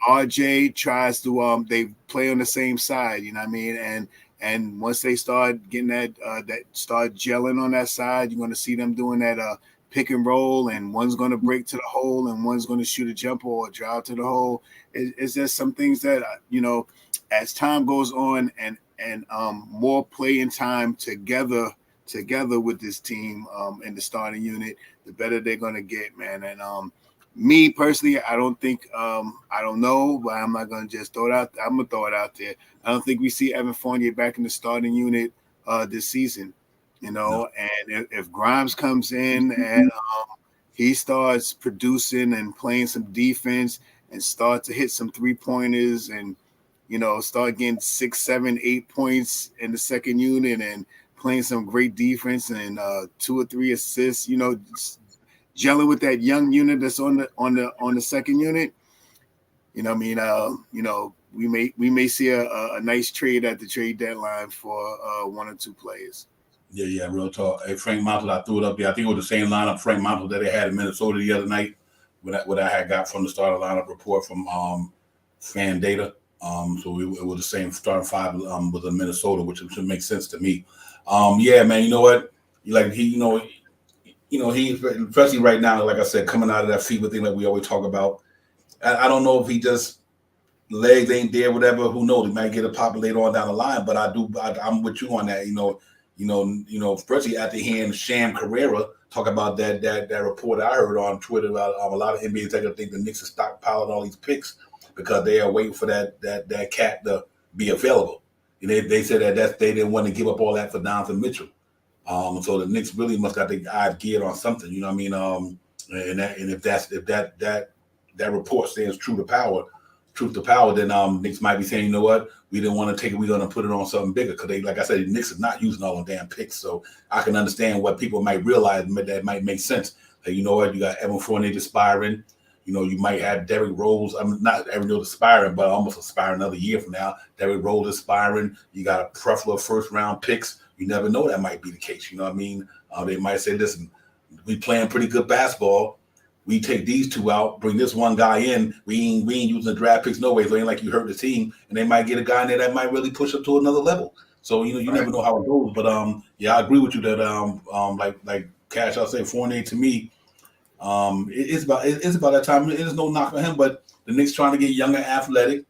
RJ tries to they play on the same side, you know what I mean? And once they start getting that start gelling on that side, you're going to see them doing that pick and roll, and one's going to break to the hole and one's going to shoot a jumper or drive to the hole. It's just some things that as time goes on and more playing time together with this team in the starting unit, the better they're going to get, man. And me personally, I don't think I don't know, but I'm not going to just throw it out. I'm going to throw it out there. I don't think we see Evan Fournier back in the starting unit this season, No. And if Grimes comes in and he starts producing and playing some defense and start to hit some 3-pointers and, start getting 6, 7, 8 points in the second unit and playing some great defense and 2 or 3 assists, gelling with that young unit that's on the second unit. we may see a nice trade at the trade deadline for one or two players. Yeah, real talk. Hey, Frank Montel, I threw it up there. I think it was the same lineup Frank Montel that they had in Minnesota the other night. What I had got from the starting lineup report from fan data. So it was the same starting five with in Minnesota, which should make sense to me. Yeah, man. You know what? He especially right now, like I said, coming out of that fever thing like we always talk about. I don't know if he just legs ain't there, whatever. Who knows? He might get a pop later on down the line. But I'm with you on that. Especially after hearing Sham Carrera talk about that report I heard on Twitter about a lot of NBA executives think the Knicks are stockpiling all these picks because they are waiting for that cat to be available. And they said they didn't want to give up all that for Donovan Mitchell. So the Knicks really must got their eyes geared on something. You know what I mean? And if that report stands true to power, then Knicks might be saying, you know what, we didn't want to take it, we're going to put it on something bigger because they, like I said, the Knicks are not using all them damn picks. So I can understand what people might realize that might make sense. Like, you know what, you got Evan Fournier aspiring. You might have Derrick Rose. Not Evan Rose aspiring, but almost aspiring another year from now. Derrick Rose aspiring. You got a plethora of first round picks. You never know that might be the case. You know what I mean? They might say, listen, we playing pretty good basketball. We take these two out, bring this one guy in. We ain't using the draft picks no way. So it ain't like you hurt the team, and they might get a guy in there that might really push up to another level. So you never know how it goes. But yeah, I agree with you that like Cash, I'll say Fournier to me, it's about that time. There's no knock on him, but the Knicks trying to get younger, athletic,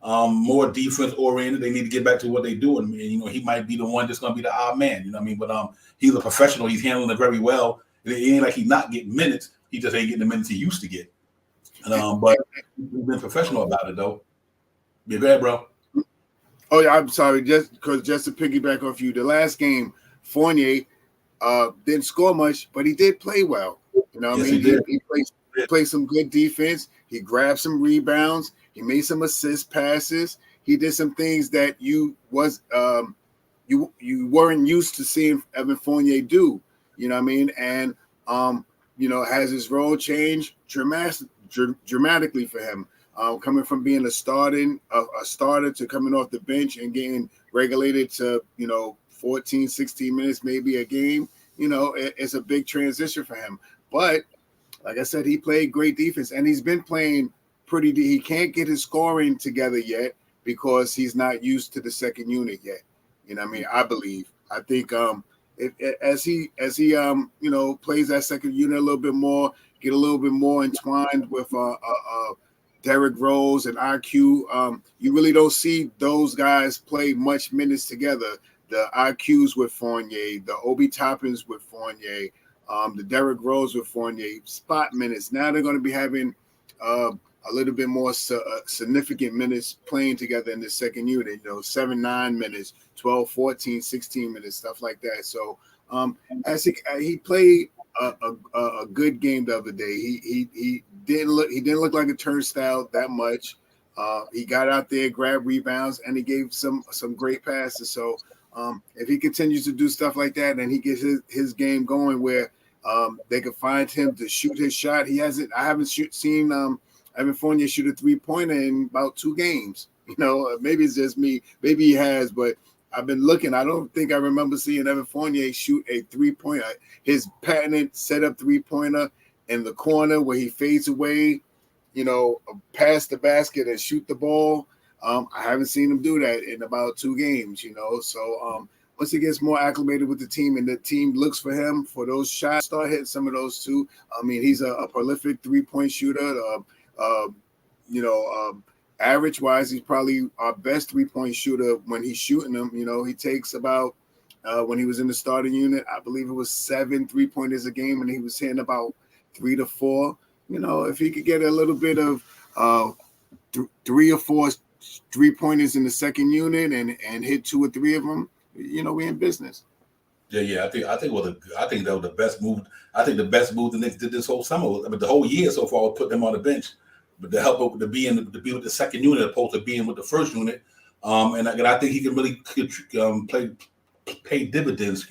more defense oriented. They need to get back to what they do, and he might be the one that's going to be the odd man. You know what I mean? But he's a professional. He's handling it very well. It ain't like he's not getting minutes. He just ain't getting the minutes he used to get. But he's been professional about it, though. Be bad, bro. Oh, yeah, I'm sorry. Just to piggyback off you, the last game, Fournier didn't score much, but he did play well. You know what I mean? He played some good defense. He grabbed some rebounds. He made some assist passes. He did some things that you weren't used to seeing Evan Fournier do. You know what I mean? And has his role changed dramatically for him, coming from being a starter to coming off the bench and getting regulated to 14, 16 minutes maybe a game. It's a big transition for him. But like I said, he played great defense, and he's been playing pretty. He can't get his scoring together yet because he's not used to the second unit yet. You know what I mean? I believe. I think as he plays that second unit a little bit more, get a little bit more entwined with Derrick Rose and IQ, you really don't see those guys play much minutes together. The IQs with Fournier, the Obi Toppins with Fournier, the Derrick Rose with Fournier, spot minutes. Now they're going to be having a little bit more significant minutes playing together in the second unit, 7-9 minutes, 12, 14, 16 minutes, stuff like that. So as he played a good game the other day. He didn't look like a turnstile that much. He got out there, grabbed rebounds, and he gave some great passes. So if he continues to do stuff like that, and he gets his game going where they can find him to shoot his shot. I haven't seen Evan Fournier shoot a 3-pointer in about 2 games. Maybe it's just me. Maybe he has, but I've been looking. I don't think I remember seeing Evan Fournier shoot a 3-pointer. His patented set-up 3-pointer in the corner where he fades away, past the basket and shoot the ball. I haven't seen him do that in about 2 games, So once he gets more acclimated with the team and the team looks for him for those shots, start hitting some of those too. I mean, he's a prolific 3-point shooter. Average wise, he's probably our best 3-point shooter when he's shooting them. He takes about when he was in the starting unit, I believe it was 7 3-pointers a game, and he was hitting about 3 to 4. If he could get a little bit of 3 or 4 3-pointers in the second unit and hit 2 or 3 of them, we in business. Yeah. I think that was the best move. I think the best move the Knicks did this whole summer. The whole year so far was put them on the bench. But to help to be with the second unit opposed to being with the first unit, and I think he can really pay dividends.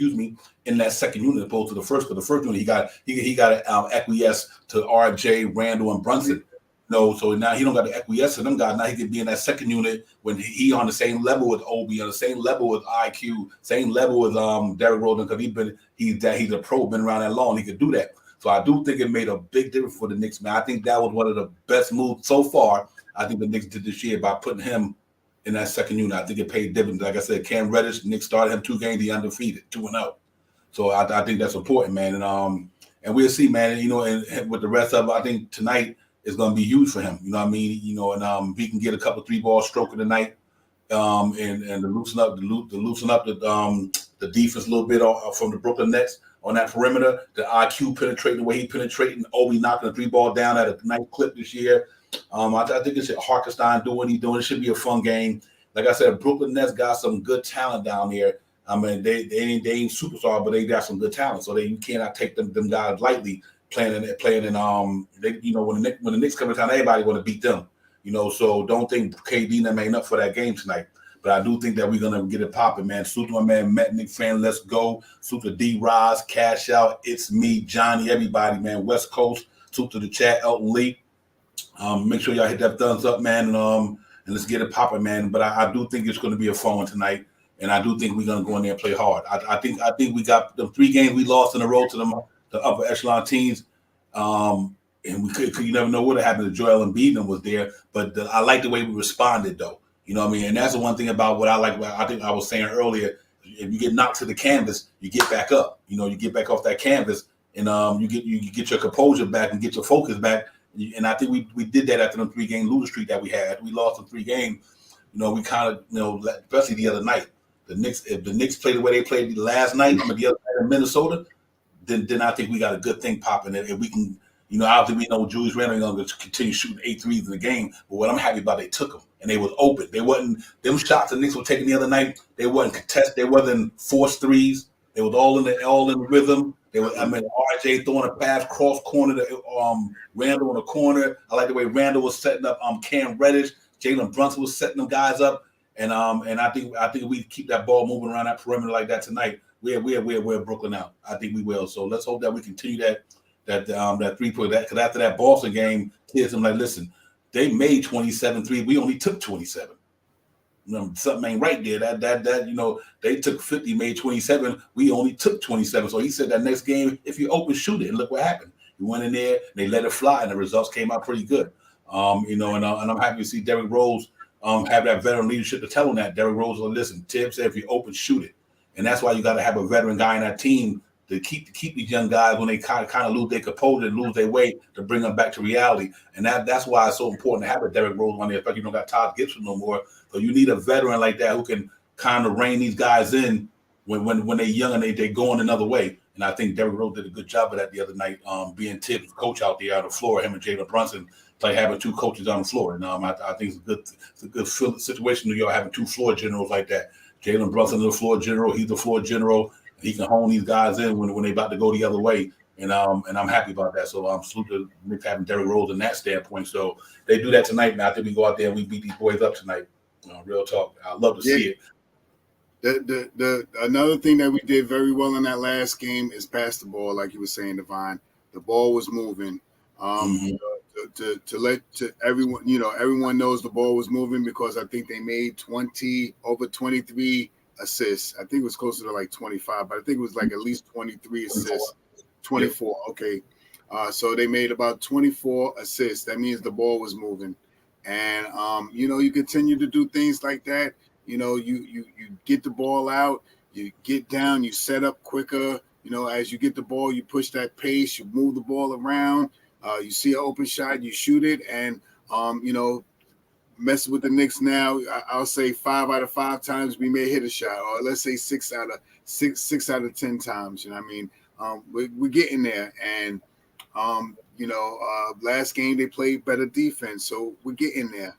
In that second unit opposed to the first. But the first unit he got to acquiesce to RJ, Randall, and Brunson. No, so now he don't got to acquiesce to them guys. Now he can be in that second unit when he on the same level with Obi, on the same level with IQ, same level with Derrick Rose, because he's a pro, been around that long. He could do that. So I do think it made a big difference for the Knicks, man. I think that was one of the best moves so far. I think the Knicks did this year by putting him in that second unit. I think it paid dividends. Like I said, Cam Reddish, Knicks started him 2 games, he undefeated, 2-0. So I think that's important, man. And we'll see, man. And with the rest of it, I think tonight is going to be huge for him. You know what I mean? And he can get a couple 3-ball stroking tonight, and to loosen up the defense a little bit from the Brooklyn Nets on that perimeter. The IQ penetrating the way he penetrating, Obi knocking the 3-ball down at a nice clip this year. I think it's Hartenstein doing what he's doing. It should be a fun game. Like I said, Brooklyn Nets got some good talent down there. I mean, they ain't superstar, but they got some good talent. So you cannot take them guys lightly playing in when the Knicks come to town, everybody want to beat them. So don't think KD them ain't up for that game tonight. But I do think that we're gonna get it popping, man. Salute to my man Matt Nick fan, let's go. Salute to D Roz, Cash Out, it's me, Johnny, everybody, man. West Coast. Salute to the chat, Elton Lee. Make sure y'all hit that thumbs up, man, and let's get it popping, man. But I do think it's gonna be a fun one tonight. And I do think we're gonna go in there and play hard. I think we got the 3 games we lost in a row to the upper echelon teams. And you never know what happened if Joel Embiid was there. But I like the way we responded, though. You know what I mean? And that's the one thing about what I like. I think I was saying earlier, if you get knocked to the canvas, you get back up. You get back off that canvas, and you get your composure back and get your focus back. And I think we did that after the 3-game losing streak that we had. We lost the 3 games. We kind of, especially the other night. If the Knicks play the way they played last night, the other night in Minnesota, then I think we got a good thing popping. And we can, obviously we know Julius Randle going to continue shooting 8 threes in the game. But what I'm happy about, they took them and they was open. They wasn't them shots the Knicks were taking the other night. They wasn't contested. They wasn't forced threes. They was all in the rhythm. RJ throwing a pass cross corner to Randle in the corner. I like the way Randle was setting up Cam Reddish. Jalen Brunson was setting them guys up. And I think we keep that ball moving around that perimeter like that tonight. We're Brooklyn out. I think we will. So let's hope that we continue that 3-point. Because after that Boston game, kids, I'm like, listen, they made 27 threes. We only took 27. Something ain't right there. That they took 50, made 27. We only took 27. So he said that next game, if you open, shoot it. And look what happened. We went in there, they let it fly, and the results came out pretty good. And I'm happy to see Derrick Rose have that veteran leadership to tell them that. Derrick Rose will listen. Tibbs said, if you open, shoot it. And that's why you got to have a veteran guy in that team to keep these young guys when they kind of lose their composure and lose their way, to bring them back to reality. And that's why it's so important to have a Derrick Rose on there, especially you don't got Todd Gibson no more. So you need a veteran like that who can kind of rein these guys in when they're young and they're going another way. And I think Derrick Rose did a good job of that the other night, being Tibbs' coach out there on the floor, him and Jalen Brunson, like having 2 coaches on the floor. And I think it's a good situation New York having 2 floor generals like that. Jalen Brunson is the floor general. He's the floor general. He can hone these guys in when they're about to go the other way. And I'm happy about that. So I'm salute to Knicks having Derrick Rose in that standpoint. So they do that tonight, man. I think we go out there and we beat these boys up tonight. Real talk. I'd love to see it. The another thing that we did very well in that last game is pass the ball, like you were saying, Devon. The ball was moving. To everyone, everyone knows the ball was moving because I think they made over 23 assists. I think it was closer to like 25, but I think it was like at least 23 assists. 24. Okay. So they made about 24 assists. That means the ball was moving. And you continue to do things like that. You get the ball out, you get down, you set up quicker. As you get the ball, you push that pace, you move the ball around. You see an open shot, you shoot it, and messing with the Knicks now, I'll say 5 out of 5 times we may hit a shot, or let's say 6 out of 10 times. We're getting there, and last game they played better defense, so we're getting there.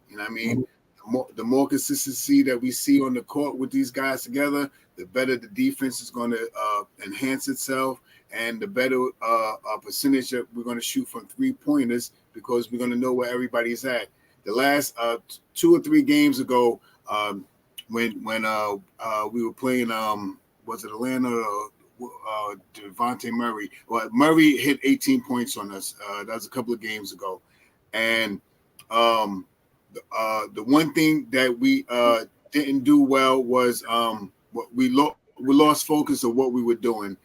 The more consistency that we see on the court with these guys together, the better the defense is going to enhance itself, and the better percentage that we're going to shoot from 3-pointers, because we're going to know where everybody's at. The last 2 or 3 games ago, when we were playing, was it Atlanta or Devontae Murray? Well, Murray hit 18 points on us. That was a couple of games ago, and The one thing that we didn't do well was we lost focus of what we were doing.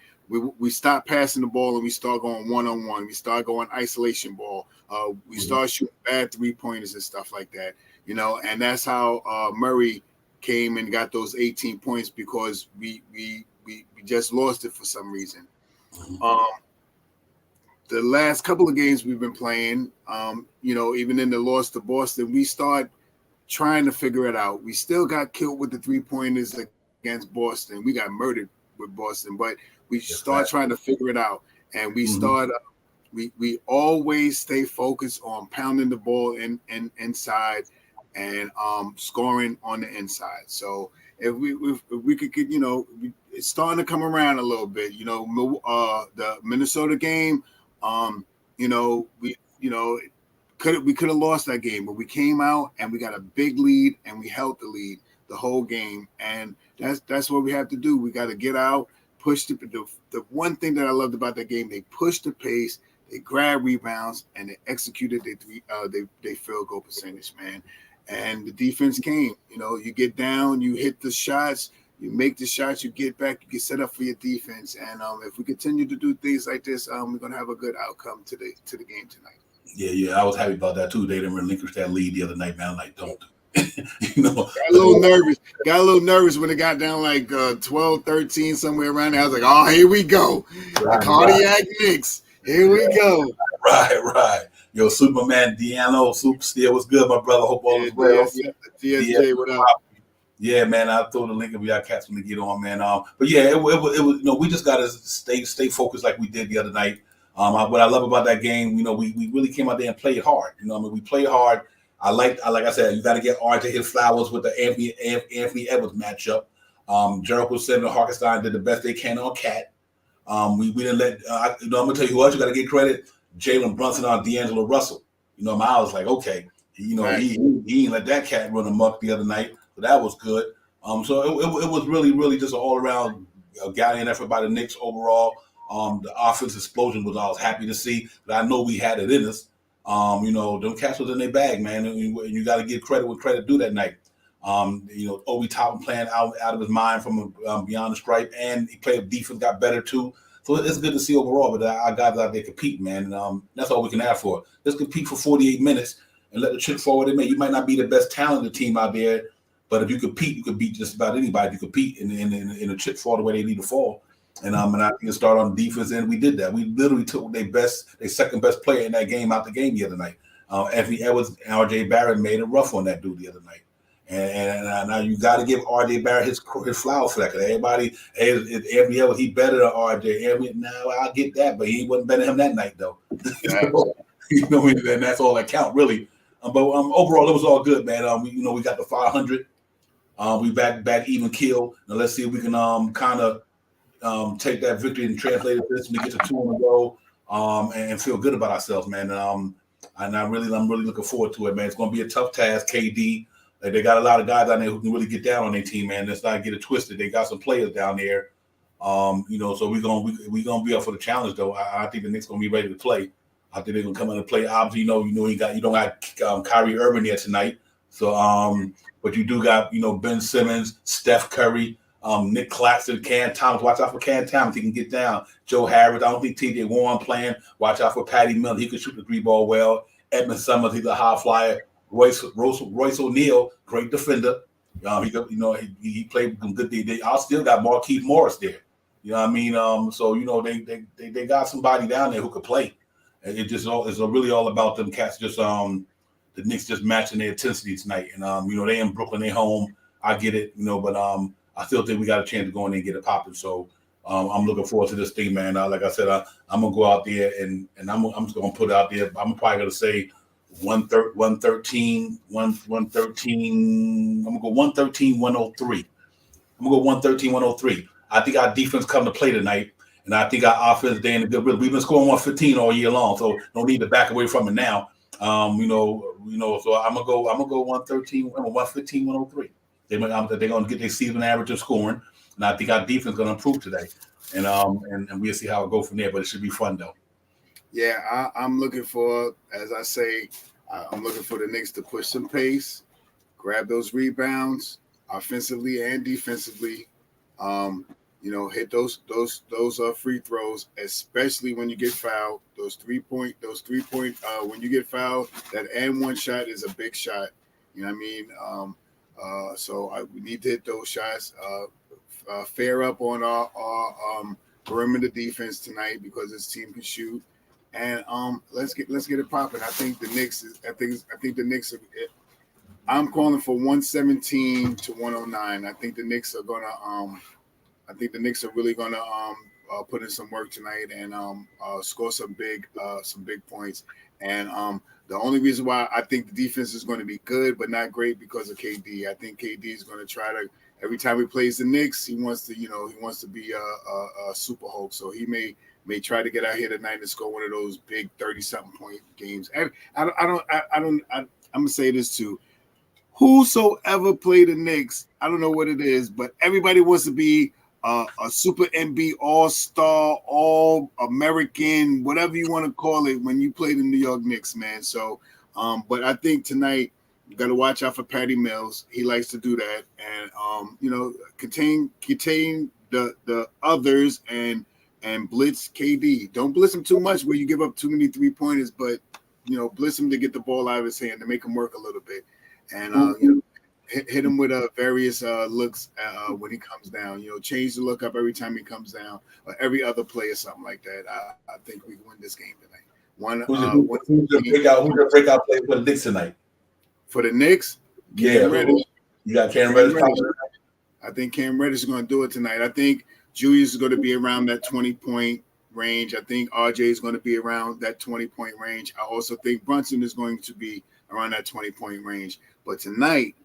We stopped passing the ball and we start going one-on-one. We start going isolation ball. We start shooting bad 3-pointers and stuff like that, and that's how Murray came and got those 18 points because we just lost it for some reason. The last couple of games we've been playing, even in the loss to Boston, we start trying to figure it out. We still got killed with the 3-pointers against Boston. We got murdered with Boston, but we start trying to figure it out. And we start, we always stay focused on pounding the ball inside and scoring on the inside. So if we could get, it's starting to come around a little bit. The Minnesota game, we could have lost that game, but we came out and we got a big lead and we held the lead the whole game. And that's what we have to do. We got to get out, push the one thing that I loved about that game, they pushed the pace, they grabbed rebounds, and they executed their field goal percentage, man. And the defense came. You get down, you hit the shots, you make the shots, you get back, you get set up for your defense. And if we continue to do things like this, we're gonna have a good outcome to the game tonight. Yeah, I was happy about that too. They didn't relinquish that lead the other night, man. I'm like, don't. Got a little nervous when it got down like 12-13 somewhere around there. I was like, oh, here we go. The cardiac Knicks. Here we go. Right. Yo, Superman Deano, Super Steel, what's good, my brother? Hope all is well. DSJ, what up? Yeah, man, I'll throw the link if we got cats when they get on, man. But yeah, it was we just gotta stay focused like we did the other night. What I love about that game, we really came out there and played hard. We played hard. Like I said, you got to get RJ his flowers with the Anthony Edwards matchup. Jericho Center, Harkenstein did the best they can on Cat. We didn't let. I'm gonna tell you who else you got to get credit. Jalen Brunson on D'Angelo Russell. I was like, okay, he ain't let that cat run amok the other night, so that was good. So it was really just an all around gallant effort by the Knicks overall. The offense explosion was I was happy to see, but I know we had it in us. Them cats was in their bag, man, and you got to give credit when credit due that night. Obi Toppin playing out of his mind from beyond the stripe, and he played defense, got better too. So it's good to see overall, but our guys out there compete, man, and that's all we can ask for. Let's compete for 48 minutes and let the chips fall where they may. You might not be the best talented team out there, but if you compete, you could beat just about anybody. If you compete in the chips fall the way they need to fall. And I think it started on defense, and we did that. We literally took their second best player in that game out the game the other night. Anthony Edwards and RJ Barrett made it rough on that dude the other night. And now you got to give RJ Barrett his flowers for that. Because everybody, Anthony Edwards, he better than RJ. Now I get that, but he wasn't better than him that night though. And that's all that count really. But overall, it was all good, man. We got the 500. We back even kill. Now let's see if we can kind of. Take that victory and translate it this and get to 2 in a row, and feel good about ourselves, man. And I'm really looking forward to it, man. It's going to be a tough task. KD, they got a lot of guys out there who can really get down on their team, man. Let's not get it twisted. They got some players down there, so we're gonna be up for the challenge, though. I think the Knicks gonna be ready to play. I think they're gonna come in and play. Obviously, you don't got Kyrie Irving there tonight, so but you do got Ben Simmons, Steph Curry. Nick Claxton, Cam Thomas. Watch out for Cam Thomas. He can get down. Joe Harris. I don't think T.J. Warren playing. Watch out for Patty Miller. He can shoot the 3-ball well. Edmund Summers. He's a high flyer. Royce O'Neal, great defender. He played some good. I still got Markieff Morris there. You know what I mean? So they got somebody down there who could play. And it's really all about them cats. Just the Knicks just matching their intensity tonight. And they in Brooklyn. They home. I get it. But I still think we got a chance to go in there and get it popping. So I'm looking forward to this thing, man. Like I said, I'm gonna go out there and I'm just gonna put it out there. I'm probably gonna say 113. I'm gonna go 113, 103. I'm gonna go 113, 103. I think our defense come to play tonight, and I think our offense day in the good. We've been scoring 115 all year long, so no need to back away from it now. So I'm gonna go 113, 115, 103. They're going to get their season average of scoring, and I think our defense is going to improve today. And we'll see how it goes from there. But it should be fun, though. Yeah, I'm looking for, as I say, I'm looking for the Knicks to push some pace, grab those rebounds, offensively and defensively. Hit those free throws, especially when you get fouled. Those three point. When you get fouled, that and one shot is a big shot. You know what I mean? We need to hit those shots. Fair up on our perimeter defense tonight because this team can shoot. And let's get it popping. I think the Knicks. I think the Knicks. I'm calling for 117 to 109. I think the Knicks are gonna. I think the Knicks are really gonna put in some work tonight and score some big points. And the only reason why I think the defense is going to be good but not great because of KD. I think KD is going to try to every time he plays the Knicks, he wants to be a super Hulk. So he may try to get out here tonight and score one of those big 30-something point games. And I'm gonna say this too. Whosoever played the Knicks, I don't know what it is, but everybody wants to be a super NBA all-star, all-American, whatever you want to call it when you play the New York Knicks, man. So, but I think tonight you got to watch out for Patty Mills. He likes to do that. And, contain the others and blitz KD. Don't blitz him too much where you give up too many three-pointers, but, blitz him to get the ball out of his hand to make him work a little bit. And, hit him with various looks when he comes down. Change the look up every time he comes down, or every other play or something like that. I think we can win this game tonight. Who's the breakout player for the Knicks tonight? For the Knicks, Cam Reddish. You got Cam Reddish. I think Cam Reddish is going to do it tonight. I think Julius is going to be around that 20-point range. I think RJ is going to be around that 20-point range. I also think Brunson is going to be around that 20-point range. But tonight,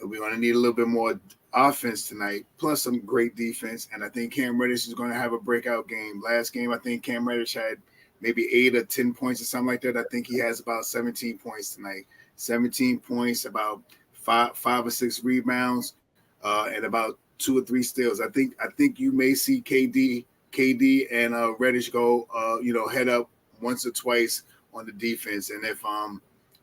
we're going to need a little bit more offense tonight, plus some great defense. And I think Cam Reddish is going to have a breakout game. Last game, I think Cam Reddish had maybe 8 or 10 points or something like that. I think he has about 17 points tonight. 17 points, about five or 6 rebounds, and about 2 or 3 steals. I think you may see KD and Reddish go, head up once or twice on the defense. And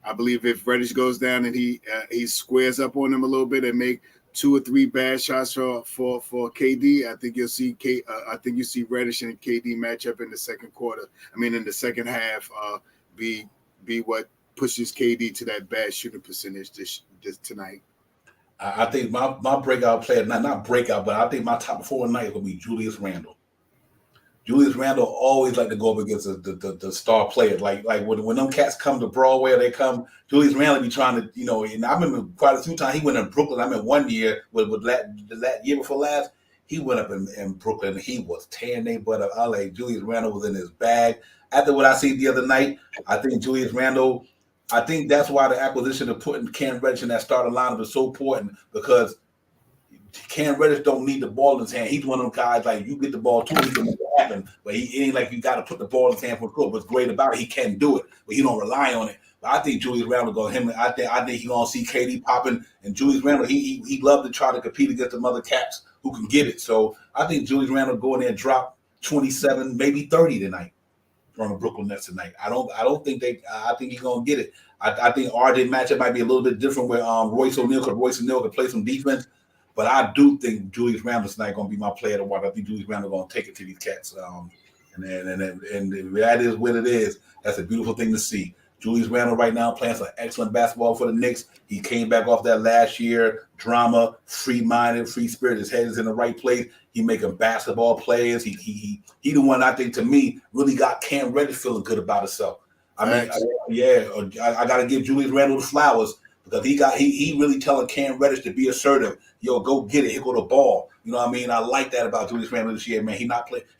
I believe if Reddish goes down and he squares up on him a little bit and make 2 or 3 bad shots for KD, I think you'll see you see Reddish and KD match up in the second quarter. I mean, in the second half, be what pushes KD to that bad shooting percentage this tonight. I think my breakout player, not breakout, but I think my top 4 tonight will be Julius Randle. Julius Randle always like to go up against the star players. Like when them cats come to Broadway, they come. Julius Randle be trying to, and I remember quite a few times he went in Brooklyn. I remember one year that year before last, he went up in Brooklyn. He was tearing their butt up. I like Julius Randle was in his bag. After what I seen the other night, I think Julius Randle. I think that's why the acquisition of putting Cam Reddish in that starting lineup is so important because Cam Reddish don't need the ball in his hand. He's one of them guys like you get the ball to him, he can make it happen. But he ain't like you got to put the ball in his hand for the court. What's great about it, he can do it, but he don't rely on it. But I think Julius Randle go him. I think he gonna see KD popping, and Julius Randle he love to try to compete against the other cats who can get it. So I think Julius Randle go in there and drop 27, maybe 30 tonight from the Brooklyn Nets tonight. I think I think he's gonna get it. I think RJ matchup might be a little bit different with Royce O'Neal because Royce O'Neal can play some defense. But I do think Julius Randle tonight going to be my player to watch. I think Julius Randle going to take it to these cats. And that is what it is. That's a beautiful thing to see. Julius Randle right now playing some excellent basketball for the Knicks. He came back off that last year drama, free-minded, free spirit. His head is in the right place. He making basketball plays. He the one I think to me really got Cam Reddish feeling good about himself. I got to give Julius Randle the flowers. Because he really telling Cam Reddish to be assertive. Yo, go get it. Here go the ball. You know what I mean? I like that about Julius Randle this year, man. He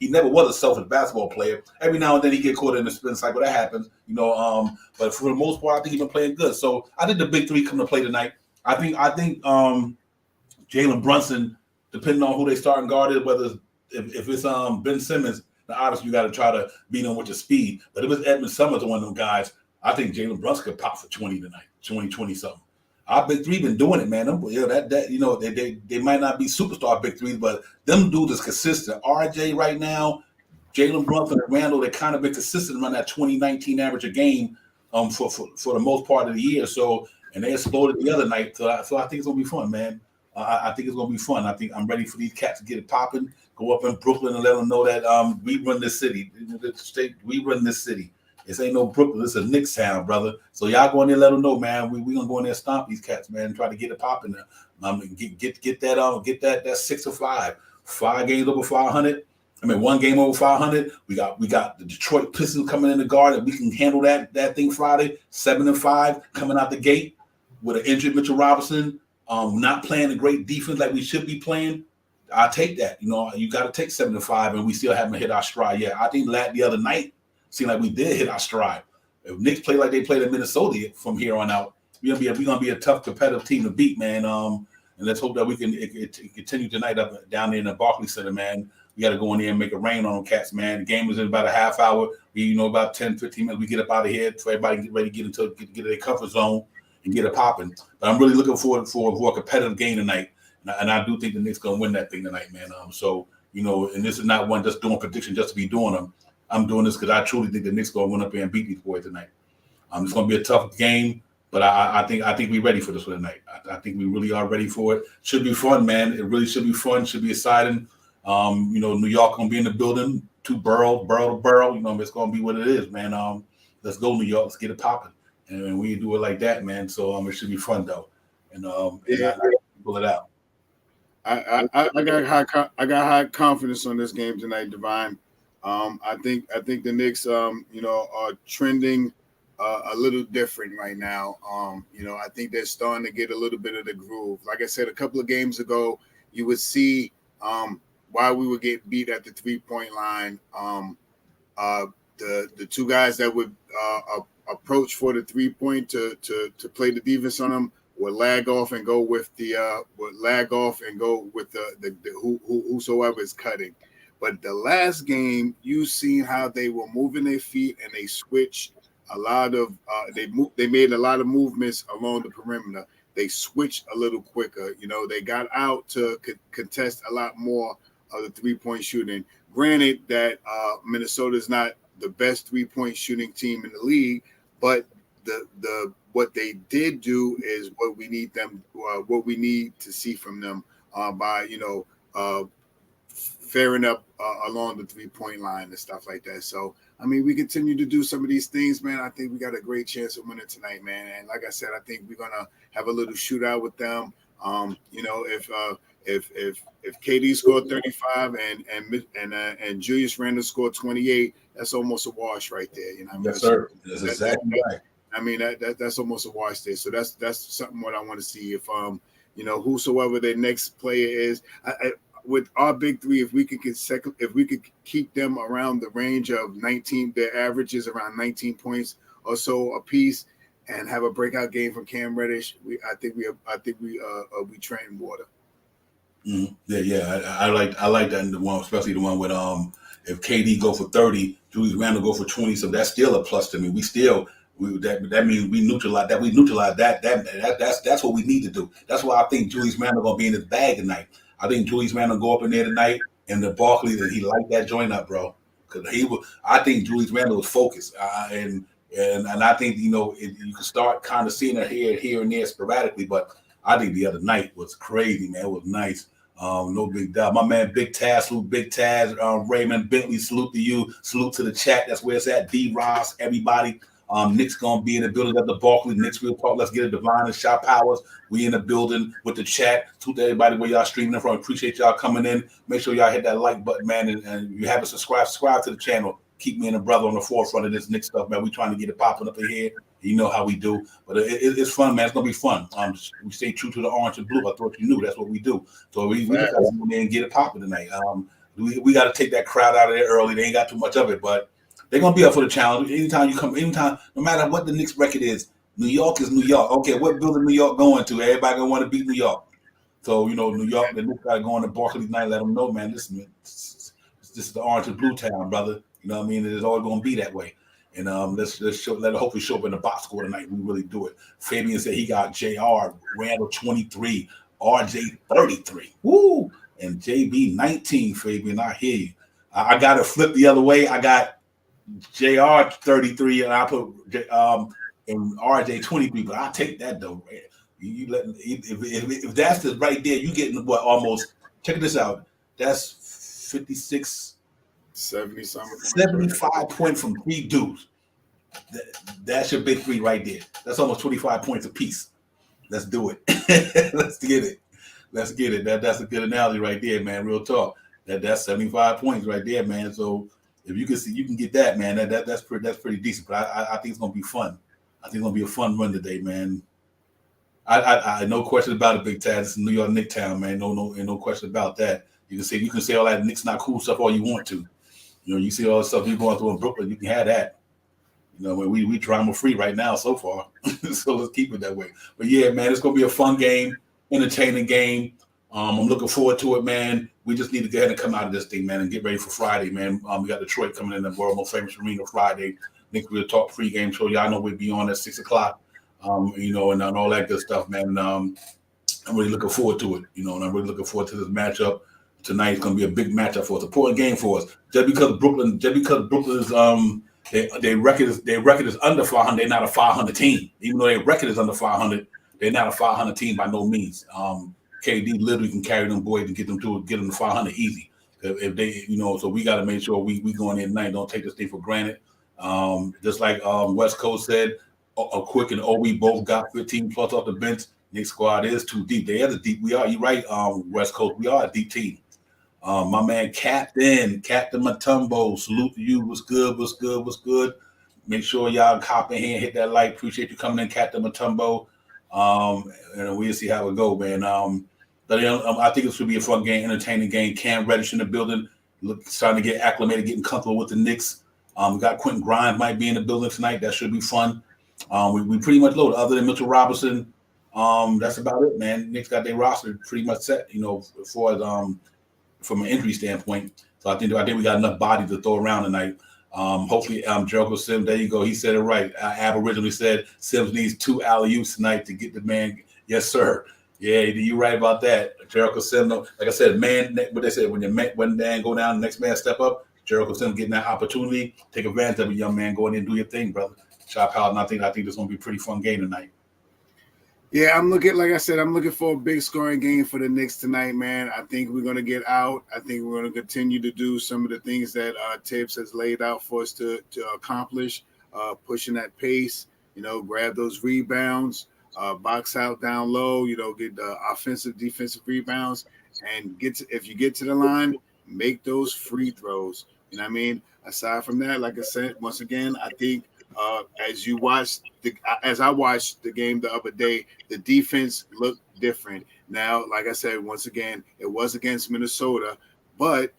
never was a selfish basketball player. Every now and then he get caught in the spin cycle. That happens, But for the most part, I think he's been playing good. So I think the big 3 come to play tonight. I think Jalen Brunson, depending on who they starting guard is, whether if it's Ben Simmons, now obviously you got to try to beat him with your speed. But if it's Edmund Summers or one of them guys, I think Jalen Brunson could pop for 20 tonight. 20 something. Our big 3 been doing it, man. They might not be superstar big 3s, but them dudes is consistent. RJ right now, Jalen Brunson and Randle, they kind of been consistent around that 2019 average a game. for the most part of the year. So, and they exploded the other night. So I think it's gonna be fun, man. I think it's gonna be fun. I think I'm ready for these cats to get it popping. Go up in Brooklyn and let them know that we run this city. We run this city. This ain't no Brooklyn. This is a Knicks town, brother. So y'all go in there, let them know, man. We gonna go in there and stomp these cats, man. And try to get it popping. Get that 6 or 5 games over 500. I mean, 1 game over 500. We got the Detroit Pistons coming in the guard, and we can handle that thing Friday. 7-5 coming out the gate with an injured Mitchell Robinson, not playing a great defense like we should be playing. I take that. You know, you got to take 7-5, and we still haven't hit our stride yet. I think the other night seemed like we did hit our stride. If Knicks play like they played in Minnesota from here on out, we're gonna be a tough competitive team to beat, man. And let's hope that we can continue tonight down there in the Barclays Center, man. We got to go in there and make it rain on them cats, man. The game is in about a half hour. About 10, 15 minutes. We get up out of here so everybody get ready to get their comfort zone and get it popping. But I'm really looking forward for a competitive game tonight. And I do think the Knicks going to win that thing tonight, man. So, and this is not one just doing prediction just to be doing them. I'm doing this because I truly think the Knicks going to win up there and beat these boys tonight. It's going to be a tough game, but I think we're ready for this one tonight. I think we really are ready for it. Should be fun, man. It really should be fun. Should be exciting. New York gonna be in the building, to borough to borough. It's gonna be what it is, man. Let's go, New York. Let's get it popping, and we do it like that, man. So it should be fun though, and I pull it out. I got high confidence on this game tonight, Divine. I think the Knicks, are trending a little different right now. I think they're starting to get a little bit of the groove. Like I said, a couple of games ago, you would see why we would get beat at the 3-point line. The two guys that would approach for the 3-point to play the defense on them would lag off and go with the whosoever is cutting. But the last game, you seen how they were moving their feet and they switched a lot of they made a lot of movements along the perimeter. They switched a little quicker. They got out to contest a lot more of the 3-point shooting. Granted that Minnesota is not the best 3-point shooting team in the league, but the what they did do is what we need to see from them by faring up along the 3-point line and stuff like that. So we continue to do some of these things, man. I think we got a great chance of winning tonight, man. And like I said, I think we're gonna have a little shootout with them. If KD scored 35 and Julius Randle scored 28, that's almost a wash right there. Yes, sir. That's exactly right. That's almost a wash there. So that's something what I want to see. If whosoever their next player is, with our big three, if we could keep them around the range of 19, their average is around 19 points or so a piece, and have a breakout game from Cam Reddish, I think we treading water. Mm-hmm. Yeah. I like that. The one, especially the one with if KD go for 30, Julius Randle go for 20, so that's still a plus to me. That means we neutralize that. That's what we need to do. That's why I think Julius Randle gonna be in his bag tonight. I think Julius Randle go up in there tonight, and the Barclays, that he light that joint up, bro. Because I think Julius Randle was focused, and I think you can start kind of seeing it here and there sporadically, but I think the other night was crazy, man. It was nice. No big doubt. My man, Big Taz, salute Big Taz, Raymond Bentley, salute to you. Salute to the chat. That's where it's at. D. Ross, everybody. Knicks gonna be in the building at the Barclays. Knicks Real Talk. Let's get it. Divine and Shot Powers. We in the building with the chat. To everybody where y'all streaming from. Appreciate y'all coming in. Make sure y'all hit that like button, man. And if you haven't subscribe to the channel. Keep me and the brother on the forefront of this Knicks stuff, man. We trying to get it popping up in here. You know how we do. But it's fun, man. It's gonna be fun. We stay true to the orange and blue. I thought you knew that's what we do. So we just gotta go in there and get it popping tonight. We got to take that crowd out of there early. They ain't got too much of it, but they're gonna be up for the challenge. Anytime, no matter what the Knicks record is, New York is New York. Okay, what building New York going to? Everybody gonna want to beat New York. So New York, the Knicks gotta go on to Barclays tonight. Let them know, man. Listen, this is the orange and blue town, brother. You know what I mean? It's always gonna be that way. And let's let it hopefully show up in the box score tonight. We really do it. Fabian said he got JR Randall 23, RJ 33. Woo! And JB 19, Fabian. I hear you. I got it flipped the other way. I got JR 33 and I put and RJ 23. But I'll take that though. You let if that's the right there, you getting what almost. Check this out. That's 56, 70 something. 75 points from 3 dudes. That's your big 3 right there. That's almost 25 points apiece. Let's do it. Let's get it. Let's get it. That's a good analogy right there, man. Real talk. That's 75 points right there, man. So if you can see, you can get that, man. That's pretty decent. But I think it's gonna be fun. I think it's gonna be a fun run today, man. I no question about it, Big Tad. It's New York Knicks town, man. No question about that. You can say all that Knicks not cool stuff all you want to. You know, you see all the stuff you're going through in Brooklyn, you can have that. You know, we drama free right now so far. So let's keep it that way. But yeah, man, it's gonna be a fun game, entertaining game. I'm looking forward to it, man. We just need to go ahead and come out of this thing, man, and get ready for Friday, man. We got Detroit coming in the world most famous arena Friday. Knicks will talk pregame show. Y'all know we'll be on at 6:00. You know, and all that good stuff, man. I'm really looking forward to it, you know, and I'm really looking forward to this matchup tonight. It's going to be a big matchup for us, important game for us. Just because Brooklyn is their record is under 500. They're not a 500 team, even though their record is under 500. They're not a 500 team by no means. KD literally can carry them boys and get them to 500 easy. If they, you know, so we got to make sure we going in tonight. Don't take this thing for granted. Just like West Coast said. Quick and Obi both got 15 plus off the bench. Knicks squad is too deep. They are the deep. We are. You're right, West Coast. We are a deep team. My man, Captain Matumbo. Salute to you. What's good? Make sure y'all hop in here and hit that like. Appreciate you coming in, Captain Matumbo. And we'll see how it go, man. But I think it should be a fun game, entertaining game. Cam Reddish in the building, starting to get acclimated, getting comfortable with the Knicks. We got Quentin Grimes might be in the building tonight. That should be fun. We pretty much loaded. Other than Mitchell Robinson, that's about it, man. Knicks got their roster pretty much set, you know, as far as from an injury standpoint. So I think we got enough body to throw around tonight. Hopefully, Jericho Sims, there you go. He said it right. Ab originally said Sims needs 2 alley-oops tonight to get the man. Yes, sir. Yeah, you're right about that. Jericho Sims, like I said, man, what they said, when man go down, the next man step up. Jericho Sims getting that opportunity. Take advantage of it, young man. Go in and do your thing, brother. Chop out, and I think this is going to be a pretty fun game tonight. Yeah, like I said, I'm looking for a big scoring game for the Knicks tonight, man. I think we're going to get out. I think we're going to continue to do some of the things that Tibbs has laid out for us to accomplish, pushing that pace, you know, grab those rebounds, box out down low, you know, get the offensive, defensive rebounds, and if you get to the line, make those free throws. You know what I mean? Aside from that, like I said, once again, I think as I watched the game the other day, the defense looked different. Now, like I said, once again, it was against Minnesota, but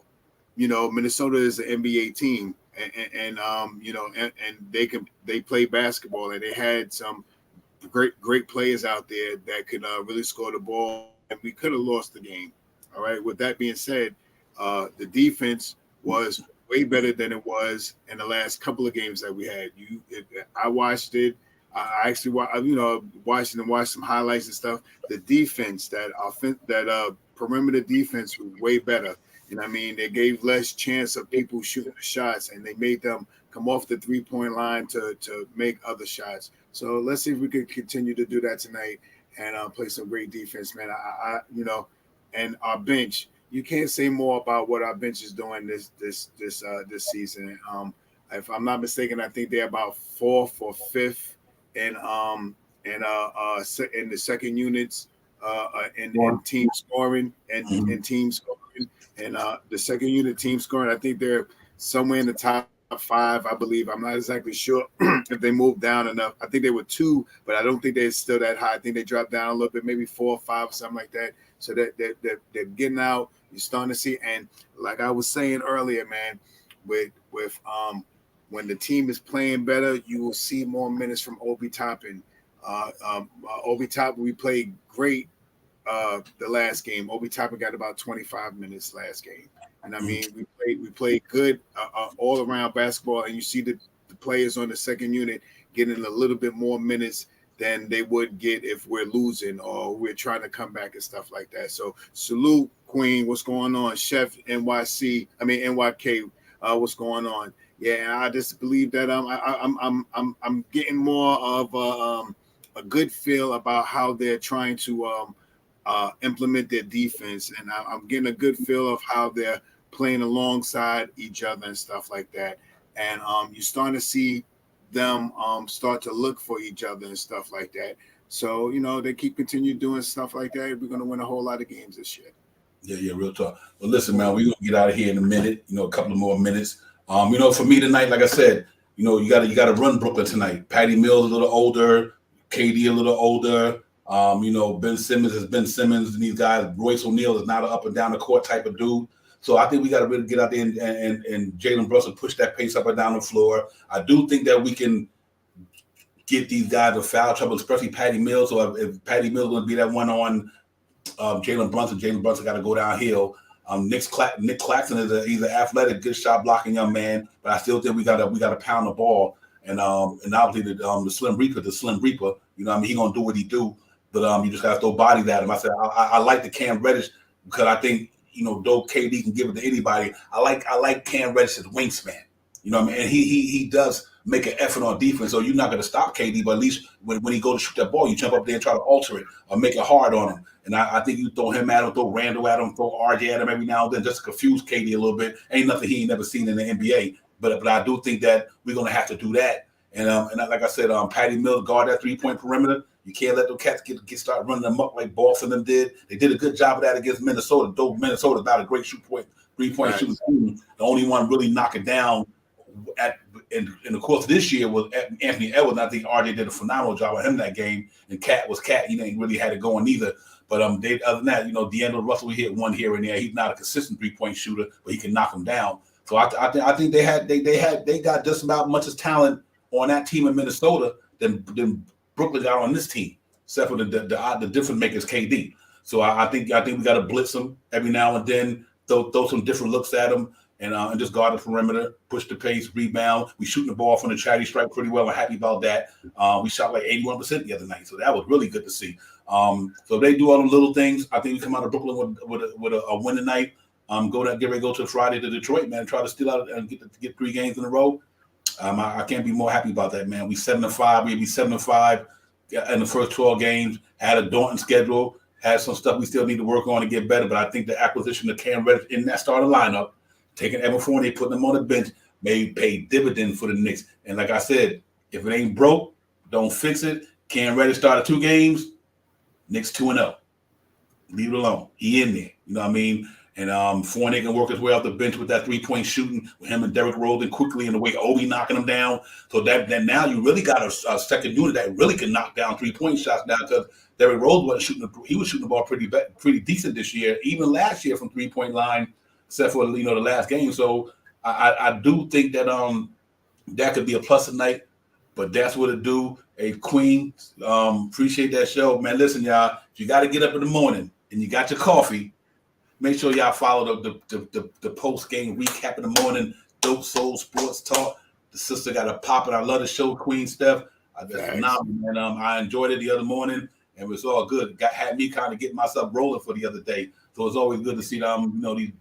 you know, Minnesota is an NBA team, and you know, and they play basketball, and they had some great players out there that could really score the ball, and we could have lost the game. All right. With that being said, the defense was way better than it was in the last couple of games that we had. I watched it. I actually watched some highlights and stuff. The defense, that perimeter defense was way better. You know what I mean? They gave less chance of people shooting the shots, and they made them come off the 3-point line to make other shots. So let's see if we can continue to do that tonight and play some great defense, man. And our bench. You can't say more about what our bench is doing this season. If I'm not mistaken, I think they're about 4th or 5th in the second units in team scoring and team scoring, and the second unit team scoring. I think they're somewhere in the top 5, I believe. I'm not exactly sure if they moved down enough. I think they were 2, but I don't think they're still that high. I think they dropped down a little bit, maybe 4 or 5 or something like that. So that they're getting out. You're starting to see, and like I was saying earlier, man, with when the team is playing better, you will see more minutes from Obi Toppin. Obi Toppin, we played great the last game. Obi Toppin got about 25 minutes last game, and I mean we played good all around basketball, and you see the players on the second unit getting a little bit more minutes than they would get if we're losing or we're trying to come back and stuff like that. So salute, Queen. What's going on? Chef NYC, NYK, what's going on? Yeah, I just believe that I'm getting more of a good feel about how they're trying to implement their defense, and I'm getting a good feel of how they're playing alongside each other and stuff like that. And you're starting to see them start to look for each other and stuff like that. So they continue doing stuff like that. We're gonna win a whole lot of games this year. Yeah, real talk. Well, listen, man, we're gonna get out of here in a minute. A couple of more minutes. For me tonight, like I said, you gotta run Brooklyn tonight. Patty Mills a little older, KD a little older. Ben Simmons is Ben Simmons, and these guys. Royce O'Neal is not an up and down the court type of dude. So I think we got to really get out there and Jalen Brunson push that pace up and down the floor. I do think that we can get these guys in foul trouble, especially Patty Mills. So if Patty Mills is going to be that one on Jalen Brunson got to go downhill. Nick Claxton he's an athletic, good shot blocking young man, but I still think we got to pound the ball. And obviously the Slim Reaper. He gonna do what he do, but you just got to throw bodies at him. I said I like the Cam Reddish because I think though KD can give it to anybody, I like Cam Reddish as wingspan. And he does make an effort on defense, so you're not going to stop KD, but at least when he go to shoot that ball, you jump up there and try to alter it or make it hard on him. And I think you throw him at him, throw Randall at him, throw RJ at him every now and then just to confuse KD a little bit. Ain't nothing he ain't never seen in the NBA, but I do think that we're going to have to do that. And like I said, Patty Mills guard that 3-point perimeter. You can't let those cats start running them up like Boston them did. They did a good job of that against Minnesota. Though Minnesota's not a great 3-point shooting team. The only one really knock it down in the course of this year was Anthony Edwards. I think RJ did a phenomenal job on him that game. And Cat was Cat. He ain't really had it going either. But other than that, D'Angelo Russell hit one here and there. He's not a consistent 3-point shooter, but he can knock them down. So I think they got just about much as talent on that team in Minnesota than Brooklyn got on this team, except for the difference makers KD. So I think we got to blitz them every now and then, throw some different looks at them, and just guard the perimeter, push the pace, rebound. We shooting the ball from the chatty stripe pretty well. I'm happy about that. We shot like 81% the other night, so that was really good to see. So if they do all them little things, I think we come out of Brooklyn with a win tonight. Get ready to go to Friday to Detroit, man. Try to steal out and get 3 games in a row. I can't be more happy about that, man. We 7-5. We'll be 7-5 in the first 12 games. Had a daunting schedule. Had some stuff we still need to work on to get better. But I think the acquisition of Cam Reddish in that starting lineup, taking Evan Fournier, putting them on the bench, may pay dividend for the Knicks. And like I said, if it ain't broke, don't fix it. Cam Reddish started 2 games. Knicks 2-0. Leave it alone. He in there. You know what I mean? And Fournier can work his way off the bench with that 3-point shooting with him and Derrick Rose quickly in the way Obi knocking him down. So that now you really got a second unit that really can knock down 3-point shots now because Derrick Rose wasn't shooting. He was shooting the ball pretty decent this year, even last year from 3-point line, except for the last game. So I do think that that could be a plus tonight. But that's what it do. Hey, Queen, appreciate that show, man. Listen, y'all, if you got to get up in the morning and you got your coffee, make sure y'all follow the post-game recap in the morning. Dope Soul Sports Talk. The sister got a pop, and I love the show, Queen Steph. That's phenomenal, man. I enjoyed it the other morning, and it was all good. Had me kind of getting myself rolling for the other day. So it's always good to see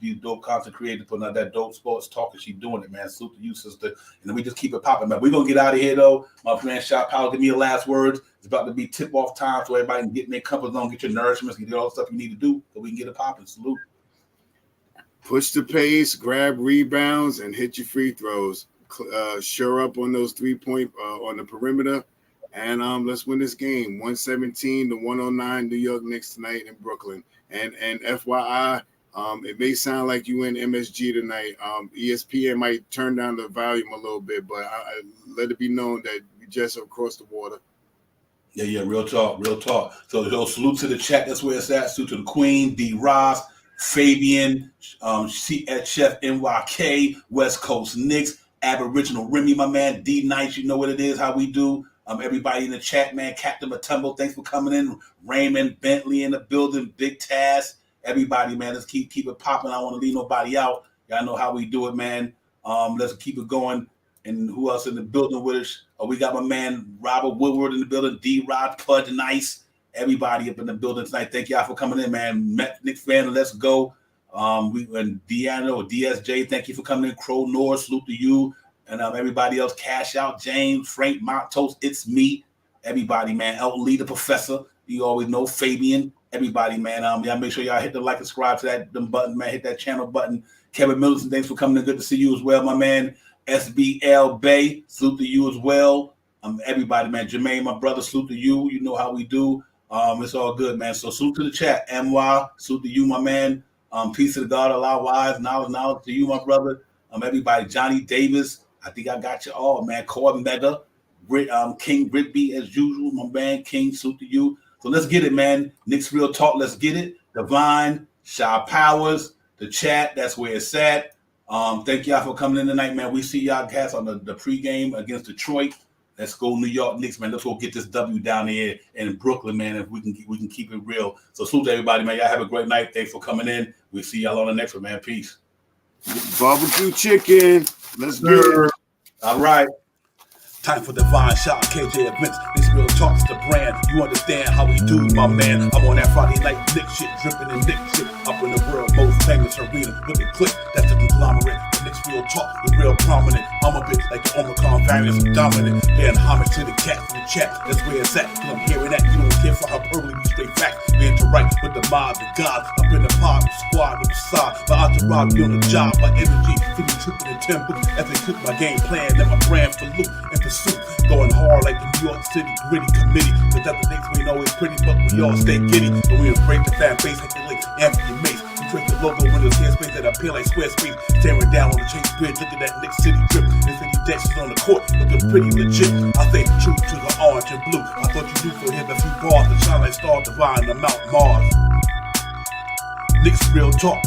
these dope content creators putting out that dope sports talk, and she doing it, man. Salute to you, sister. And then we just keep it popping, man. We're gonna get out of here though. My friend Shot Powell, give me your last words. It's about to be tip-off time, so everybody can get in their comfort zone, get your nourishment, get all the stuff you need to do, so we can get it popping. Salute. Push the pace, grab rebounds, and hit your free throws. Sure up on those 3-point on the perimeter, and let's win this game. 117-109, New York Knicks tonight in Brooklyn. And FYI, it may sound like you in MSG tonight. ESPN might turn down the volume a little bit, but I let it be known that we just across the water. Yeah, real talk. So salute to the chat. That's where it's at. Salute to the Queen, D. Ross, Fabian, Chef NYK, West Coast Knicks, Aboriginal Remy, my man, D Nice. You know what it is, how we do. Everybody in the chat, man. Captain Matumbo, thanks for coming in. Raymond Bentley in the building. Big Task. Everybody, man. Let's keep it popping. I don't want to leave nobody out. Y'all know how we do it, man. Let's keep it going. And who else in the building with us? We got my man Robert Woodward in the building. D Rod, Pudge, Nice. Everybody up in the building tonight. Thank y'all for coming in, man. Knicks fan, let's go. And Deanna or DSJ, thank you for coming in. Crow North, salute to you. And everybody else, Cash Out, James, Frank, Montos, it's me. Everybody, man. Elton Lee, the professor. You always know Fabian. Everybody, man. Y'all make sure y'all hit the like and subscribe to that button, man. Hit that channel button. Kevin Middleton, thanks for coming in. Good to see you as well, my man. SBL Bay, salute to you as well. Everybody, man. Jermaine, my brother, salute to you. You know how we do. It's all good, man. So salute to the chat. MY, salute to you, my man. Peace to the God, Allah wise, knowledge to you, my brother. Everybody, Johnny Davis. I think I got you all, man. Corbin Mega, King Rigby as usual, my man. King, salute to you. So let's get it, man. Knicks Real Talk, let's get it. Divine, Shy Powers, the chat, that's where it's at. Thank y'all for coming in tonight, man. We see y'all cats on the pregame against Detroit. Let's go New York Knicks, man. Let's go get this W down here in Brooklyn, man. If we can keep it real. So salute to everybody, man. Y'all have a great night. Thanks for coming in. We'll see y'all on the next one, man. Peace. Barbecue chicken. Let's get it. All right. Time for Divine Shot, KJ events. This Real Talk's the brand. You understand how we do, my man. I'm on that Friday night Nick shit, dripping in Nick shit. Up in the world most famous arena. Look at Click, that's a conglomerate. The Knicks Real Talk is real prominent. I'm a bit like the Omicron variants, dominant. Paying homage to the cat in the chat. That's where it's at. Cause I'm hearing that. You don't care for hyperbole, be straight facts. We interact with the mob, the gods. Up in the pod, the squad, the facade. My entourage be on the job, my energy. Feeling tripping in 10 books. As they cook my game plan, and my brand for loot and pursuit. Going hard like the New York City gritty committee. Cause at the Knicks we ain't always pretty, but we all stay giddy. But we embrace the fan base like the links, Anthony Mace. We trace the logo with those headspace that appear like Squarespace. Staring down on the Chase Bridge, look at that Knicks City drip. And City Dex is on the court, looking pretty legit. I say true to the orange and blue. I thought you knew for him a few bars to shine like Star Divine on Mount Mars. Knicks Real Talk.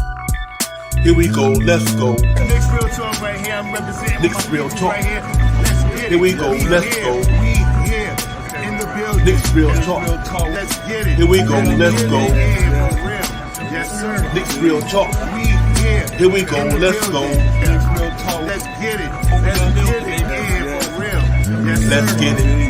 Here we go, let's go. Knicks Real Talk right here. I'm representing Knicks Real Talk. right here. Let's get it. Here we go, let's go. We here in the building. Knicks Real Talk. Let's get it. Here we go, let's go. Yeah, for real. Yes, sir. Knicks Real Talk. We here. Here we go, in the let's go. building. Let's get it. Let's get it. Yeah, for real. Yes, Let's sir. get it.